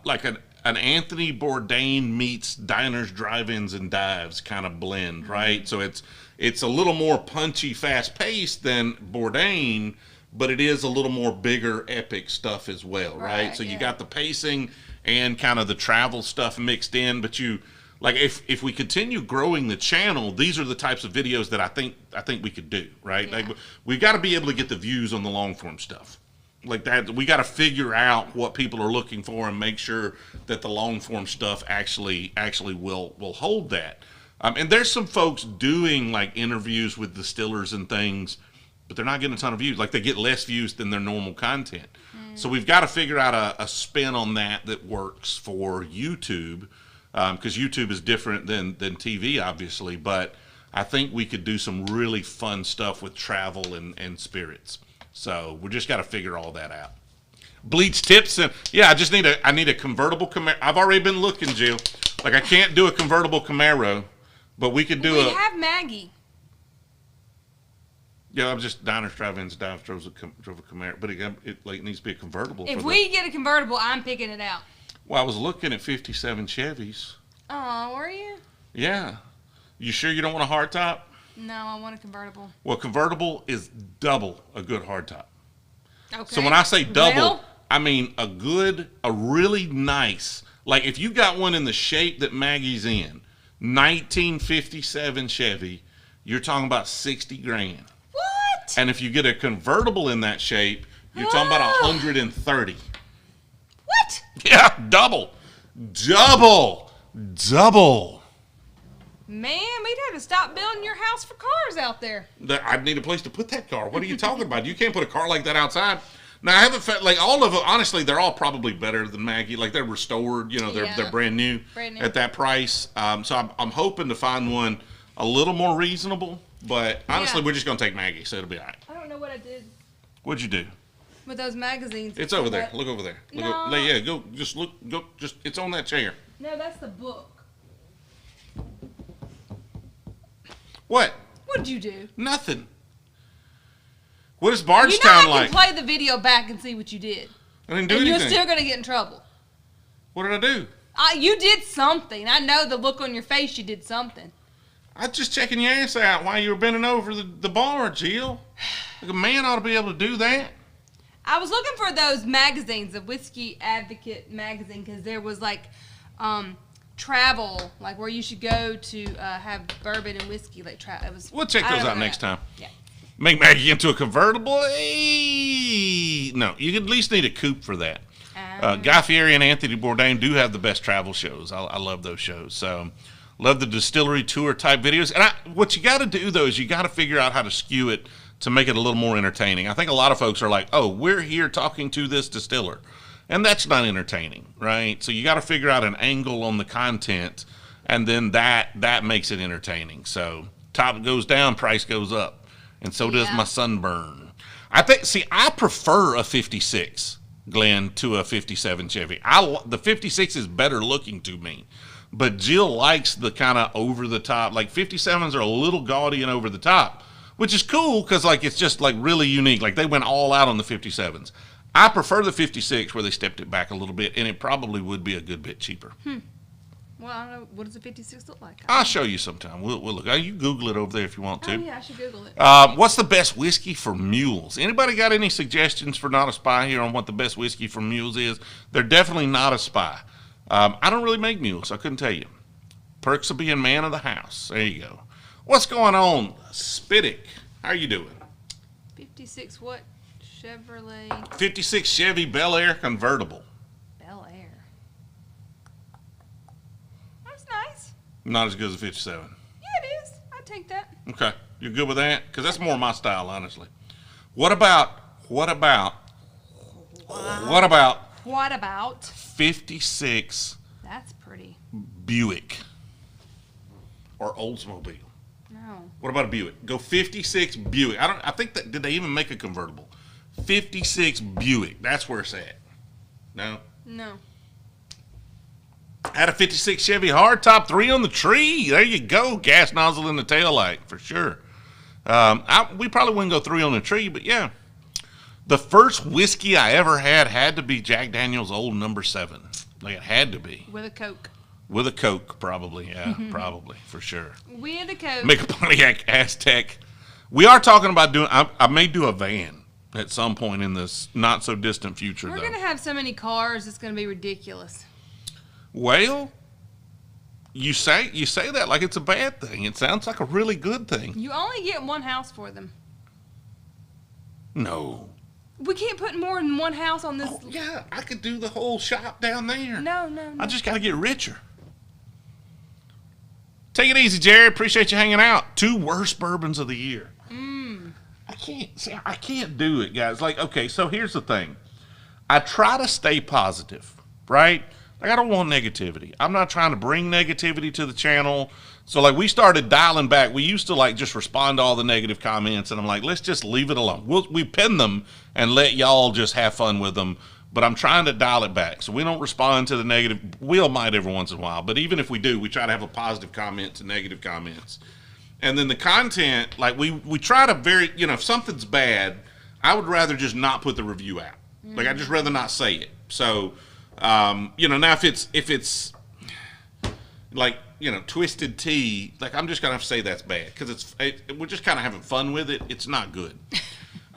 Anthony Bourdain meets diners, drive-ins, and dives kind of blend, right? So it's a little more punchy, fast-paced than Bourdain, but it is a little more bigger, epic stuff as well, right? So you got the pacing and kind of the travel stuff mixed in, but if we continue growing the channel, these are the types of videos that I think we could do, right? Like we got to be able to get the views on the long form stuff. Like that, we got to figure out what people are looking for and make sure that the long form stuff actually will hold that. And there's some folks doing like interviews with distillers and things, but they're not getting a ton of views. Like they get less views than their normal content. So we've got to figure out a spin on that works for YouTube, because YouTube is different than TV, obviously. But I think we could do some really fun stuff with travel and spirits. So we just got to figure all that out. Bleach tips and I need a convertible Camaro. I've already been looking, Jill. Like I can't do a convertible Camaro, but we could do We have Maggie. Yeah, I'm just diners, drive-ins, dives, drove a Camaro, but it needs to be a convertible. If we get a convertible, I'm picking it out. Well, I was looking at 57 Chevys. Oh, were you? Yeah. You sure you don't want a hardtop? No, I want a convertible. Well, convertible is double a good hardtop. Okay. So when I say double, I mean a really nice, like if you got one in the shape that Maggie's in, 1957 Chevy, you're talking about 60 grand. What? And if you get a convertible in that shape, you're talking about 130. What? Yeah, double. Man, we'd have to stop building your house for cars out there. I'd need a place to put that car. What are you talking about? You can't put a car like that outside. Now, I haven't felt like all of them, honestly, they're all probably better than Maggie. Like they're restored, they're brand new at that price. So I'm hoping to find one a little more reasonable. But honestly, we're just going to take Maggie, so it'll be all right. I don't know what I did. What'd you do? With those magazines. It's over there. Look over there. Go. Just look. Go. Just. It's on that chair. No, that's the book. What? What'd you do? Nothing. What is Bardstown like? I can play the video back and see what you did. I didn't do anything. You're still going to get in trouble. What did I do? You did something. I know the look on your face. You did something. I was just checking your ass out while you were bending over the bar, Jill. Like a man ought to be able to do that. I was looking for those magazines, the Whiskey Advocate magazine, because there was like travel, like where you should go to have bourbon and whiskey. We'll check those out next time. Yeah. Make Maggie into a convertible? Hey. No, you at least need a coupe for that. Guy Fieri and Anthony Bourdain do have the best travel shows. I love those shows. So, love the distillery tour type videos. And what you got to do, though, is you got to figure out how to skew it to make it a little more entertaining. I think a lot of folks are like, oh, we're here talking to this distiller. And that's not entertaining, right? So you got to figure out an angle on the content, and then that makes it entertaining. So top goes down, price goes up. And so does my sunburn. I prefer a 56, Glenn, to a 57 Chevy. The 56 is better looking to me. But Jill likes the kind of over the top, like 57s are a little gaudy and over the top, which is cool because like it's just like really unique. Like they went all out on the 57s. I prefer the 56 where they stepped it back a little bit, and it probably would be a good bit cheaper. Well, I don't know. What does the 56 look like? I'll show you sometime. We'll look. You Google it over there if you want to. Oh, yeah, I should Google it. What's the best whiskey for mules? Anybody got any suggestions for Not a Spy here on what the best whiskey for mules is? They're definitely not a spy. I don't really make mules. I couldn't tell you. Perks of being man of the house. There you go. What's going on, Spittick? How are you doing? 56 what? Chevrolet. 56 Chevy Bel Air convertible. Bel Air. That's nice. Not as good as a 57. Yeah, it is. Okay, you're good with that? Because that's more my style, honestly. What about What about? 56 That's pretty. Buick or Oldsmobile? No. What about a Buick? Go 56 Buick. I think that, did they even make a convertible? 56 Buick. That's where it's at. No. No. Had a 56 Chevy hardtop, 3 on the tree. There you go. Gas nozzle in the taillight for sure. We probably wouldn't go 3 on the tree, but yeah. The first whiskey I ever had to be Jack Daniel's Old Number 7. Like, it had to be. With a Coke. With a Coke, probably. Yeah, probably, for sure. With a Coke. Make a Pontiac Aztec. We are talking about doing, I may do a van at some point in this not so distant future, We're though. going to have so many cars, it's going to be ridiculous. Well, you say that like it's a bad thing. It sounds like a really good thing. You only get one house for them. No. We can't put more than one house on this. Oh, yeah, I could do the whole shop down there. No. I just got to get richer. Take it easy, Jerry. Appreciate you hanging out. 2 worst bourbons of the year. I can't do it, guys. Like, okay, so here's the thing. I try to stay positive, right? Like, I don't want negativity. I'm not trying to bring negativity to the channel. So, like, we started dialing back. We used to, like, just respond to all the negative comments, and I'm like, let's just leave it alone. We pin them and let y'all just have fun with them, but I'm trying to dial it back. So we don't respond to the negative. We'll might every once in a while, but even if we do, we try to have a positive comment to negative comments. And then the content, like, we try to if something's bad, I would rather just not put the review out. Like, I'd just rather not say it. So, now if it's like, Twisted Tea, like, I'm just going to have to say that's bad because we're just kind of having fun with it. It's not good.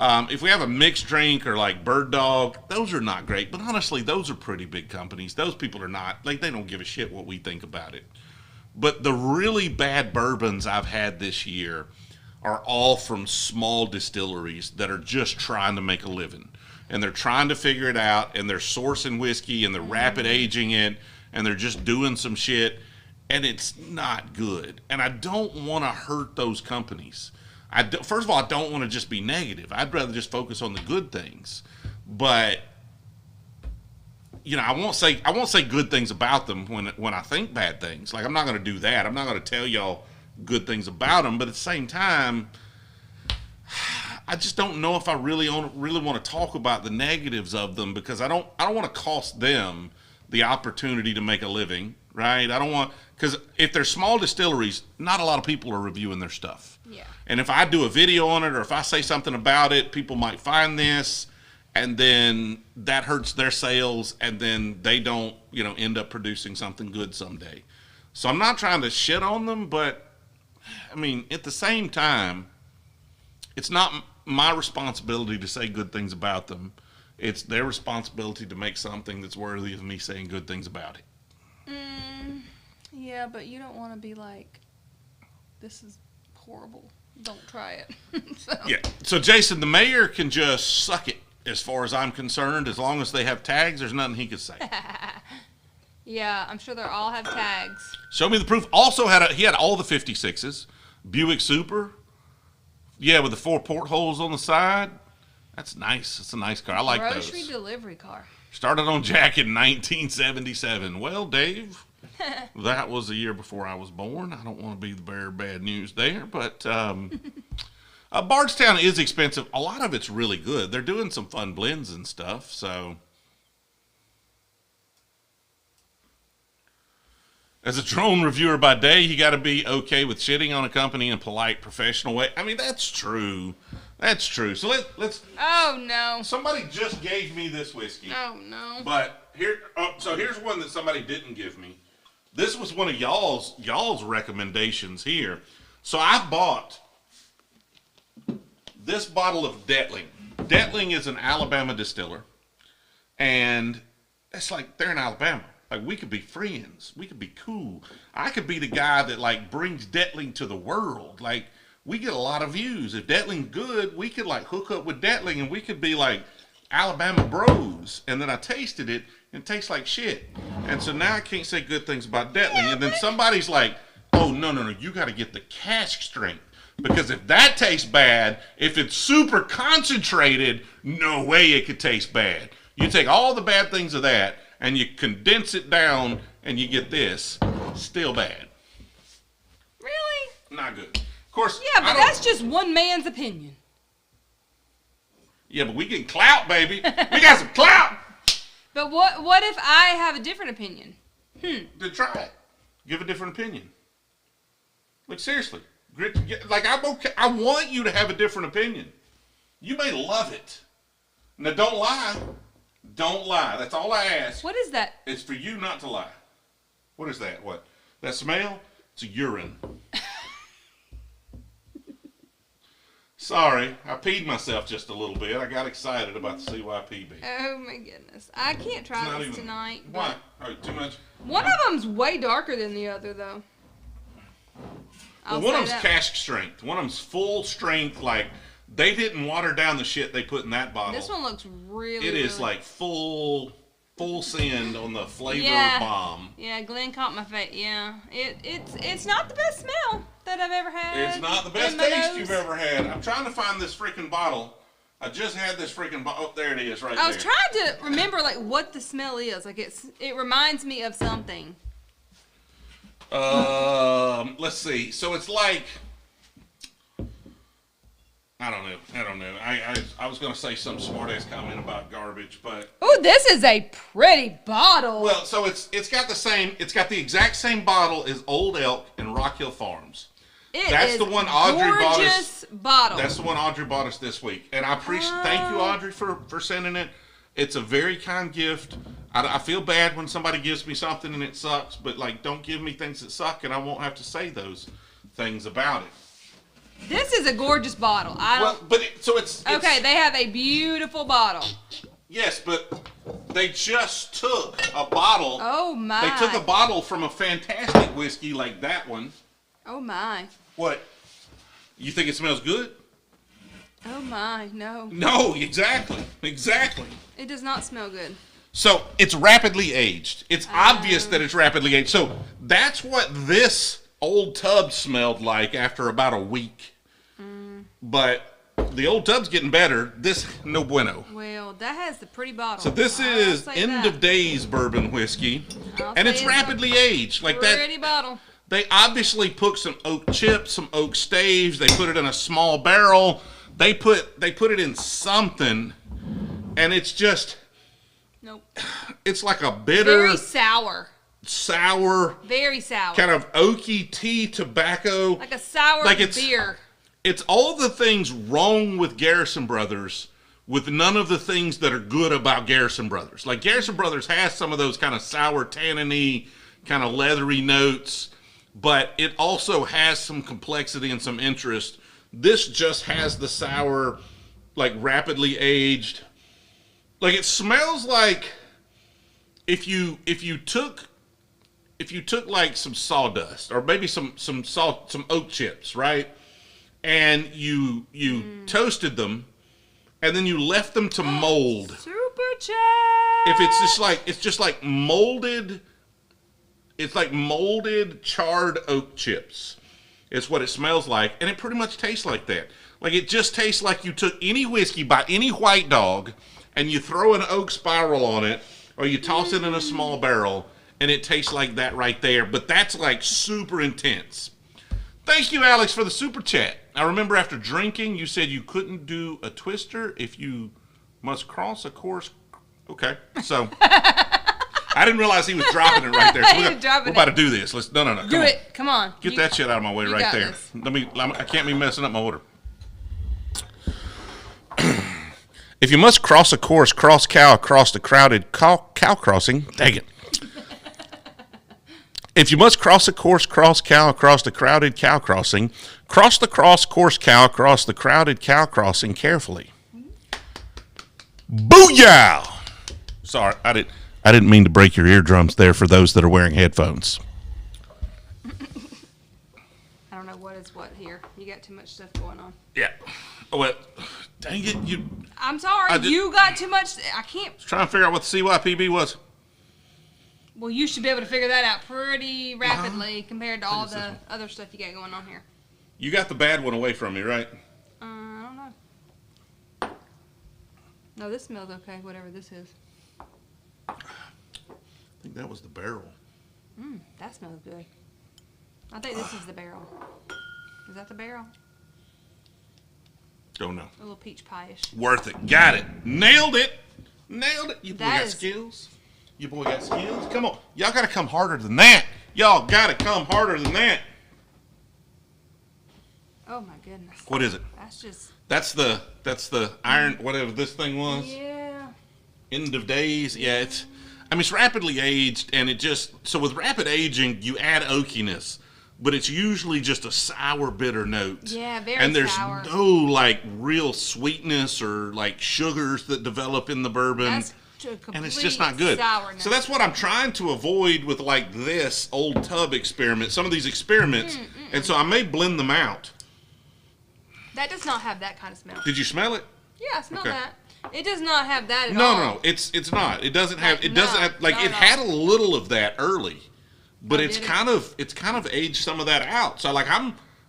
If we have a mixed drink or like Bird Dog, those are not great. But honestly, those are pretty big companies. Those people are not, like, they don't give a shit what we think about it. But the really bad bourbons I've had this year are all from small distilleries that are just trying to make a living. And they're trying to figure it out, and they're sourcing whiskey, and they're rapid aging it, and they're just doing some shit, and it's not good. And I don't want to hurt those companies. First of all, I don't want to just be negative. I'd rather just focus on the good things. But I won't say good things about them when I think bad things. Like, I'm not going to do that. I'm not going to tell y'all good things about them. But at the same time, I just don't know if I really want to talk about the negatives of them because I don't want to cost them the opportunity to make a living, right? I don't want, because if they're small distilleries, not a lot of people are reviewing their stuff. Yeah. And if I do a video on it or if I say something about it, people might find this, and then that hurts their sales, and then they don't, end up producing something good someday. So I'm not trying to shit on them, but I mean, at the same time, it's not my responsibility to say good things about them. It's their responsibility to make something that's worthy of me saying good things about it. Yeah, but you don't want to be like, this is horrible. Don't try it. Yeah. So, Jason, the mayor can just suck it as far as I'm concerned. As long as they have tags, there's nothing he could say. Yeah, I'm sure they all have tags. Show me the proof. Also, he had all the 56s. Buick Super. Yeah, with the 4 portholes on the side. That's nice. It's a nice car. I like those. Grocery delivery car. Started on Jack in 1977. Well, Dave, that was the year before I was born. I don't want to be the bearer of bad news there, but Bardstown is expensive. A lot of it's really good. They're doing some fun blends and stuff, so. As a drone reviewer by day, you got to be okay with shitting on a company in a polite, professional way. I mean, that's true. That's true. So let's. Oh no! Somebody just gave me this whiskey. Oh no! But here's one that somebody didn't give me. This was one of y'all's recommendations here. So I bought this bottle of Detling. Detling is an Alabama distiller, and it's like they're in Alabama. Like, we could be friends. We could be cool. I could be the guy that, like, brings Detling to the world. Like, we get a lot of views. If Detling's good, we could, like, hook up with Detling, and we could be, like, Alabama bros. And then I tasted it, and it tastes like shit. And so now I can't say good things about Detling. And then somebody's like, oh, no, you got to get the cask strength. Because if that tastes bad, if it's super concentrated, no way it could taste bad. You take all the bad things of that and you condense it down and you get this, still bad. Really? Not good. Of course. Yeah, but that's just one man's opinion. Yeah, but we get clout, baby. We got some clout. But what if I have a different opinion? Then try it. Give a different opinion. Like, seriously. Like, I'm okay. I want you to have a different opinion. You may love it. Now, don't lie. Don't lie. That's all I ask. What is that? It's for you not to lie. What is that? What? That smell? It's a urine. Sorry, I peed myself just a little bit. I got excited about the C.Y.P.B. Oh my goodness. I can't try this tonight. Why? Oh, too much? One of them's way darker than the other, though. Well, one of them's cask strength. One of them's full strength. Like, they didn't water down the shit they put in that bottle. This one looks really, It is like full send on the flavor bomb. Yeah, Glenn caught my face. Yeah, it's not the best smell that I've ever had. It's not the best taste you've ever had. I'm trying to find this freaking bottle. I just had this freaking bottle. Oh, there it is, right there. I was trying to remember like what the smell is. Like it reminds me of something. Let's see. So it's like, I don't know. I was gonna say some smart ass comment about garbage, but oh, this is a pretty bottle. well, so it's got the exact same bottle as Old Elk and Rock Hill Farms. That's the one Audrey bought us. Bottle. That's the one Audrey bought us this week, and I appreciate. Thank you, Audrey, for sending it. It's a very kind gift. I feel bad when somebody gives me something and it sucks, but like, don't give me things that suck, and I won't have to say those things about it. This is a gorgeous bottle. Okay. They have a beautiful bottle. Yes, but they just took a bottle. Oh my! They took a bottle from a fantastic whiskey like that one. Oh my! What? You think it smells good? Oh my! No. No, exactly. It does not smell good. So it's rapidly aged. It's obvious that it's rapidly aged. So that's what this old tub smelled like after about a week. But the old tub's getting better. This, no bueno. Well, that has the pretty bottle. So this is end of days bourbon whiskey. And it's rapidly aged. Like that. Pretty bottle. They obviously put some oak chips, some oak staves. They put it in a small barrel. They put it in something. And it's just. Nope. It's like a bitter. Very sour. Very sour. Kind of oaky tea tobacco. Like a sour beer. It's all the things wrong with Garrison Brothers with none of the things that are good about Garrison Brothers. Like Garrison Brothers has some of those kind of sour, tanniny, kind of leathery notes, but it also has some complexity and some interest. This just has the sour, like rapidly aged. Like it smells like if you took like some sawdust or maybe some oak chips, right? And you toasted them and then you left them to mold. Super chat. If it's just like molded, it's like molded charred oak chips. It's what it smells like, and it pretty much tastes like that. Like it just tastes like you took any whiskey by any white dog and you throw an oak spiral on it, or you toss it in a small barrel, and it tastes like that right there. But that's like super intense. Thank you, Alex, for the super chat. I remember after drinking, you said you couldn't do a twister if you must cross a course. Okay, so I didn't realize he was dropping it right there. So we're about to do this. No. Do it. Come on. Get that shit out of my way right there. This. I can't be messing up my order. If you must cross a course, cross cow across the crowded cow crossing. Dang it. If you must cross a course, cross cow across the crowded cow crossing, cross the course cow across the crowded cow crossing carefully. Booyah! Sorry, I didn't mean to break your eardrums there for those that are wearing headphones. I don't know what is what here. You got too much stuff going on. Yeah. Well, dang it, I'm sorry. You got too much. I can't. I was trying to figure out what the C.Y.P.B. was. Well, you should be able to figure that out pretty rapidly compared to all the other stuff you got going on here. You got the bad one away from me, right? I don't know. No, this smells okay, whatever this is. I think that was the barrel. That smells good. I think this is the barrel. Is that the barrel? Don't know. A little peach pie-ish. Worth it. Got it. Nailed it. Nailed it. You boy That got is- skills. You boy got skills. Come on. Y'all got to come harder than that. Y'all got to come harder than that. Oh my goodness. What is it? That's just. That's the iron, whatever this thing was. Yeah. End of days. Yeah, it's rapidly aged, and so with rapid aging, you add oakiness, but it's usually just a sour, bitter note. Yeah, very And there's sour. no like real sweetness or like sugars that develop in the bourbon. That's And it's just not good. Sourness. So that's what I'm trying to avoid with like this old tub experiment, some of these experiments. And so I may blend them out. That does not have that kind of smell. Did you smell it? Yeah, I smell Okay. that. It does not have that at No, all. no, it's not. It doesn't have. It No, doesn't have, like not it at had a all. little of that early, but Oh, it's did it? kind of aged some of that out. So like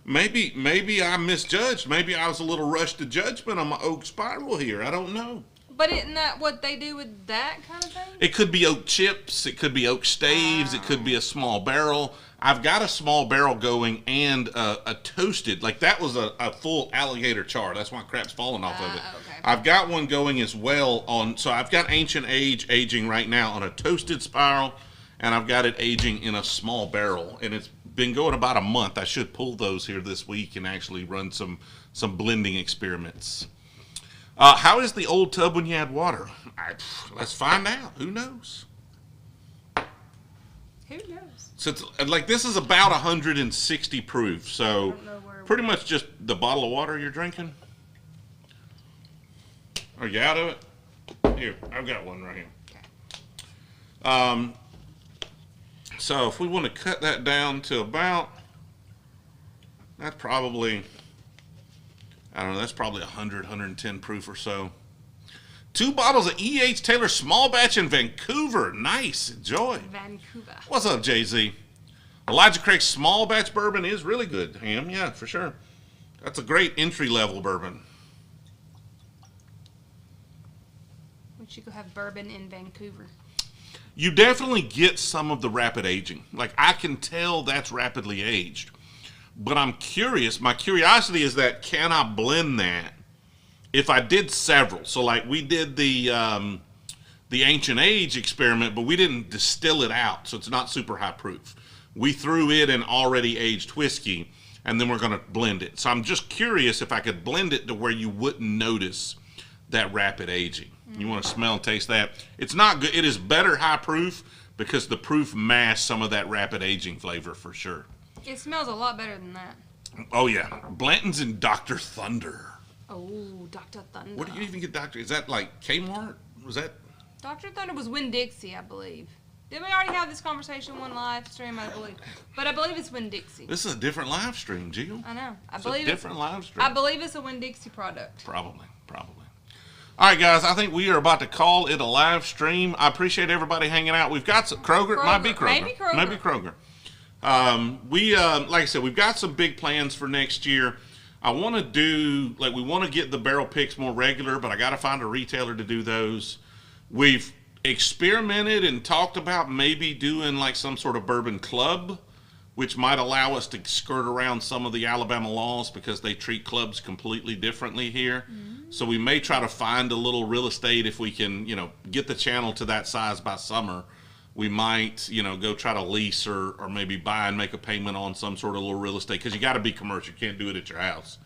maybe I misjudged. Maybe I was a little rushed to judgment on my oak spiral here. I don't know. But isn't that what they do with that kind of thing? It could be oak chips. It could be oak staves. It could be a small barrel. I've got a small barrel going and a toasted, like that was a full alligator char. That's why crap's falling off of it. Okay. I've got one going as well so I've got ancient age aging right now on a toasted spiral, and I've got it aging in a small barrel, and it's been going about a month. I should pull those here this week and actually run some blending experiments. How is the old tub when you add water? Let's find out. Who knows? Who knows? So it's, like this is about 160 proof, so don't know where pretty much just the bottle of water you're drinking. Are you out of it? Here, I've got one right here. Okay. So if we want to cut that down to about, that's probably, I don't know, that's probably 100, 110 proof or so. 2 bottles of E.H. Taylor small batch in Vancouver. Nice. Enjoy. Vancouver. What's up, Jay-Z? Elijah Craig's small batch bourbon is really good, Ham. Yeah, for sure. That's a great entry-level bourbon. We should go have bourbon in Vancouver. You definitely get some of the rapid aging. Like, I can tell that's rapidly aged. But I'm curious. My curiosity is that, can I blend that? If I did several, so like we did the ancient age experiment, but we didn't distill it out, so it's not super high proof. We threw it in already aged whiskey, and then we're going to blend it. So I'm just curious if I could blend it to where you wouldn't notice that rapid aging. You want to smell and taste that? It's not good. It is better high proof because the proof masks some of that rapid aging flavor for sure. It smells a lot better than that. Oh yeah, Blanton's and Dr. Thunder. Oh, Dr. Thunder. Where do you even get Dr.? Is that like Kmart? Was that? Dr. Thunder was Winn-Dixie, I believe. Didn't we already have this conversation one live stream, I believe? But I believe it's Winn-Dixie. This is a different live stream, Jill. I know. It's a different live stream. I believe it's a Winn-Dixie product. Probably. All right, guys. I think we are about to call it a live stream. I appreciate everybody hanging out. We've got some Kroger. It might be Kroger. Maybe Kroger. We like I said, we've got some big plans for next year. I want to do, like, we want to get the barrel picks more regular, but I got to find a retailer to do those. We've experimented and talked about maybe doing like some sort of bourbon club, which might allow us to skirt around some of the Alabama laws because they treat clubs completely differently here. So we may try to find a little real estate if we can, get the channel to that size by summer. We might, go try to lease or maybe buy and make a payment on some sort of little real estate, because you got to be commercial. You can't do it at your house.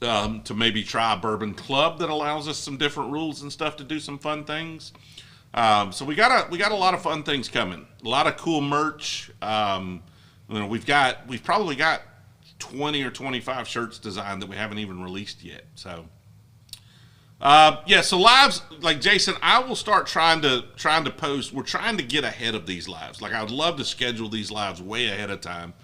To maybe try a bourbon club that allows us some different rules and stuff to do some fun things. So we got a lot of fun things coming. A lot of cool merch. We've probably got 20 or 25 shirts designed that we haven't even released yet. So. So lives, like Jason, I will start trying to post. We're trying to get ahead of these lives. Like, I would love to schedule these lives way ahead of time.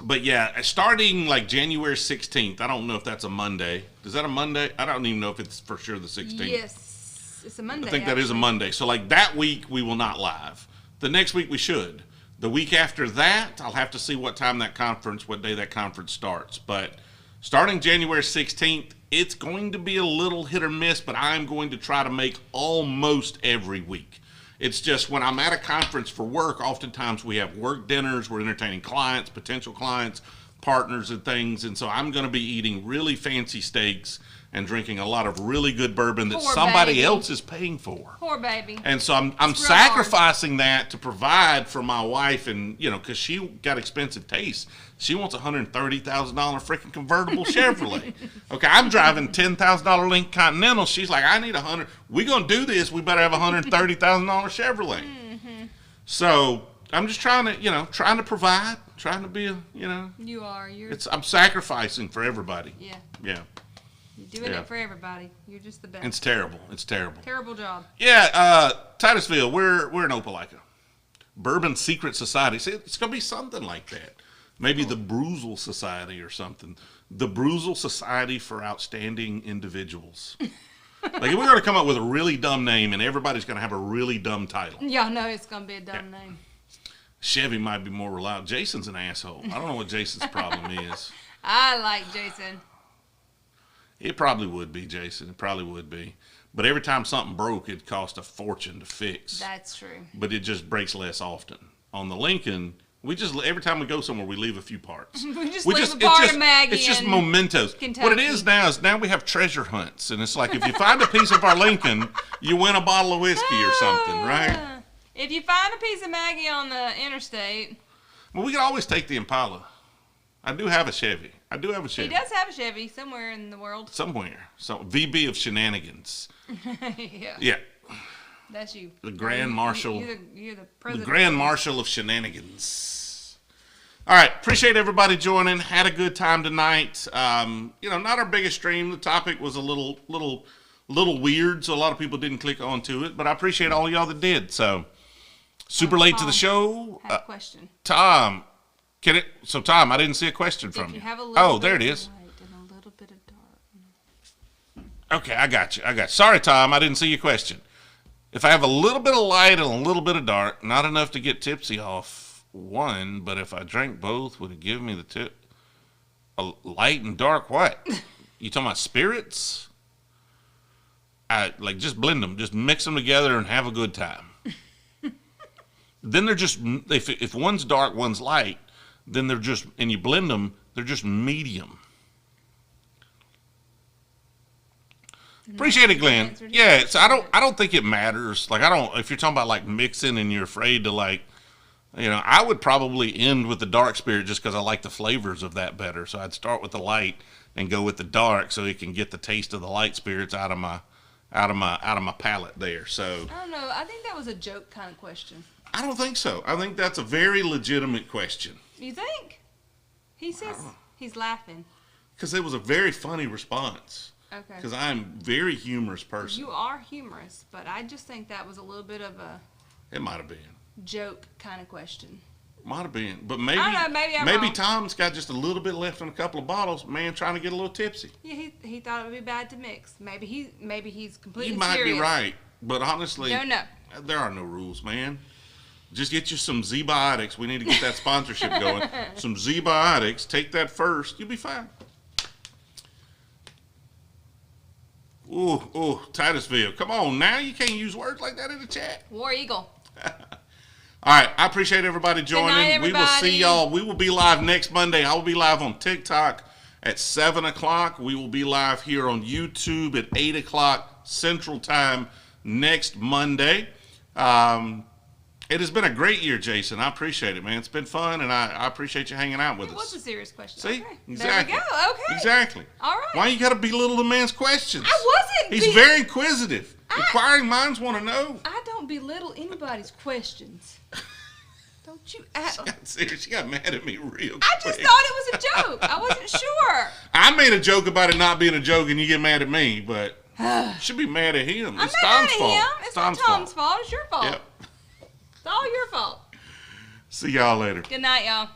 But yeah, starting like January 16th, I don't know if that's a Monday. Is that a Monday? I don't even know if it's for sure the 16th. Yes, it's a Monday. I think that is a Monday. So like that week we will not live. The next week we should. The week after that, I'll have to see what day that conference starts. But starting January 16th, it's going to be a little hit or miss, but I'm going to try to make almost every week. It's just when I'm at a conference for work, oftentimes we have work dinners, we're entertaining clients, potential clients, partners and things, and so I'm going to be eating really fancy steaks and drinking a lot of really good bourbon that somebody else is paying for. Poor baby. And so I'm sacrificing that to provide for my wife, and because she got expensive taste. She wants a $130,000 freaking convertible Chevrolet. Okay, I'm driving $10,000 Lincoln Continental. She's like, I need $100. We're gonna do this. We better have a $130,000 Chevrolet. Mm-hmm. So I'm just trying to provide, trying to be You are. I'm sacrificing for everybody. Yeah. Yeah. You're doing it for everybody. You're just the best. It's terrible. It's terrible. Terrible job. Yeah, Titusville, we're in Opelika. Bourbon Secret Society. See, it's going to be something like that. Maybe the Brewzle Society or something. The Brewzle Society for Outstanding Individuals. Like, if we're going to come up with a really dumb name, and everybody's going to have a really dumb title. Y'all know it's going to be a dumb name. Chevy might be more reliable. Jason's an asshole. I don't know what Jason's problem is. I like Jason. It probably would be, Jason. It probably would be. But every time something broke, it cost a fortune to fix. That's true. But it just breaks less often. On the Lincoln, every time we go somewhere, we leave a few parts. we leave a part of Maggie. It's just mementos. Kentucky. What it is now we have treasure hunts. And it's like if you find a piece of our Lincoln, you win a bottle of whiskey or something, right? If you find a piece of Maggie on the interstate. Well, we can always take the Impala. I do have a Chevy. He does have a Chevy somewhere in the world. Somewhere. So VB of Shenanigans. Yeah. Yeah. That's you. The Grand Marshal. You're the president. The Grand Marshal of Shenanigans. All right. Appreciate everybody joining. Had a good time tonight. Not our biggest stream. The topic was a little weird, so a lot of people didn't click onto it. But I appreciate all y'all that did. So, super late to the show. I have a question. Tom. Tom, I didn't see a question from you. There it is. And a little bit of dark. Okay, I got you. Sorry, Tom, I didn't see your question. If I have a little bit of light and a little bit of dark, not enough to get tipsy off one, but if I drank both, would it give me the tip? A light and dark what? You talking about spirits? Just blend them, just mix them together and have a good time. Then they're just, if one's dark, one's light, then they're just, and you blend them, they're just medium. Appreciate it, Glenn. Yeah, so I don't think it matters. If you're talking about mixing and you're afraid to I would probably end with the dark spirit just because I like the flavors of that better. So I'd start with the light and go with the dark so it can get the taste of the light spirits out of my palate there. So I don't know. I think that was a joke kind of question. I don't think so. I think that's a very legitimate question. You think? He says he's laughing. Because it was a very funny response. Okay. Because I'm a very humorous person. You are humorous, but I just think that was a little bit of a... It might have been. Joke kind of question. Might have been. But maybe, I don't know, maybe wrong. Tom's got just a little bit left in a couple of bottles. Man, trying to get a little tipsy. Yeah, he thought it would be bad to mix. Maybe he's completely You might serious. be right. But honestly... No. There are no rules, man. Just get you some Z-Biotics. We need to get that sponsorship going. Some Z-Biotics. Take that first. You'll be fine. Ooh, Titusville. Come on now. You can't use words like that in the chat. War Eagle. All right. I appreciate everybody joining. Good night, everybody. We will see y'all. We will be live next Monday. I will be live on TikTok at 7 o'clock. We will be live here on YouTube at 8 o'clock Central Time next Monday. It has been a great year, Jason. I appreciate it, man. It's been fun, and I appreciate you hanging out with us. It was a serious question. See? Okay. Exactly. There we go. Okay. Exactly. All right. Why you got to belittle the man's questions? I wasn't. He's very inquisitive. Inquiring minds want to know. I don't belittle anybody's questions. Don't you act. She got mad at me real quick. I just thought it was a joke. I wasn't sure. I made a joke about it not being a joke, and you get mad at me, but you should be mad at him. I'm It's not Tom's mad fault. at him. It's not Tom's fault. It's your fault. Yep. It's all your fault. See y'all later. Good night, y'all.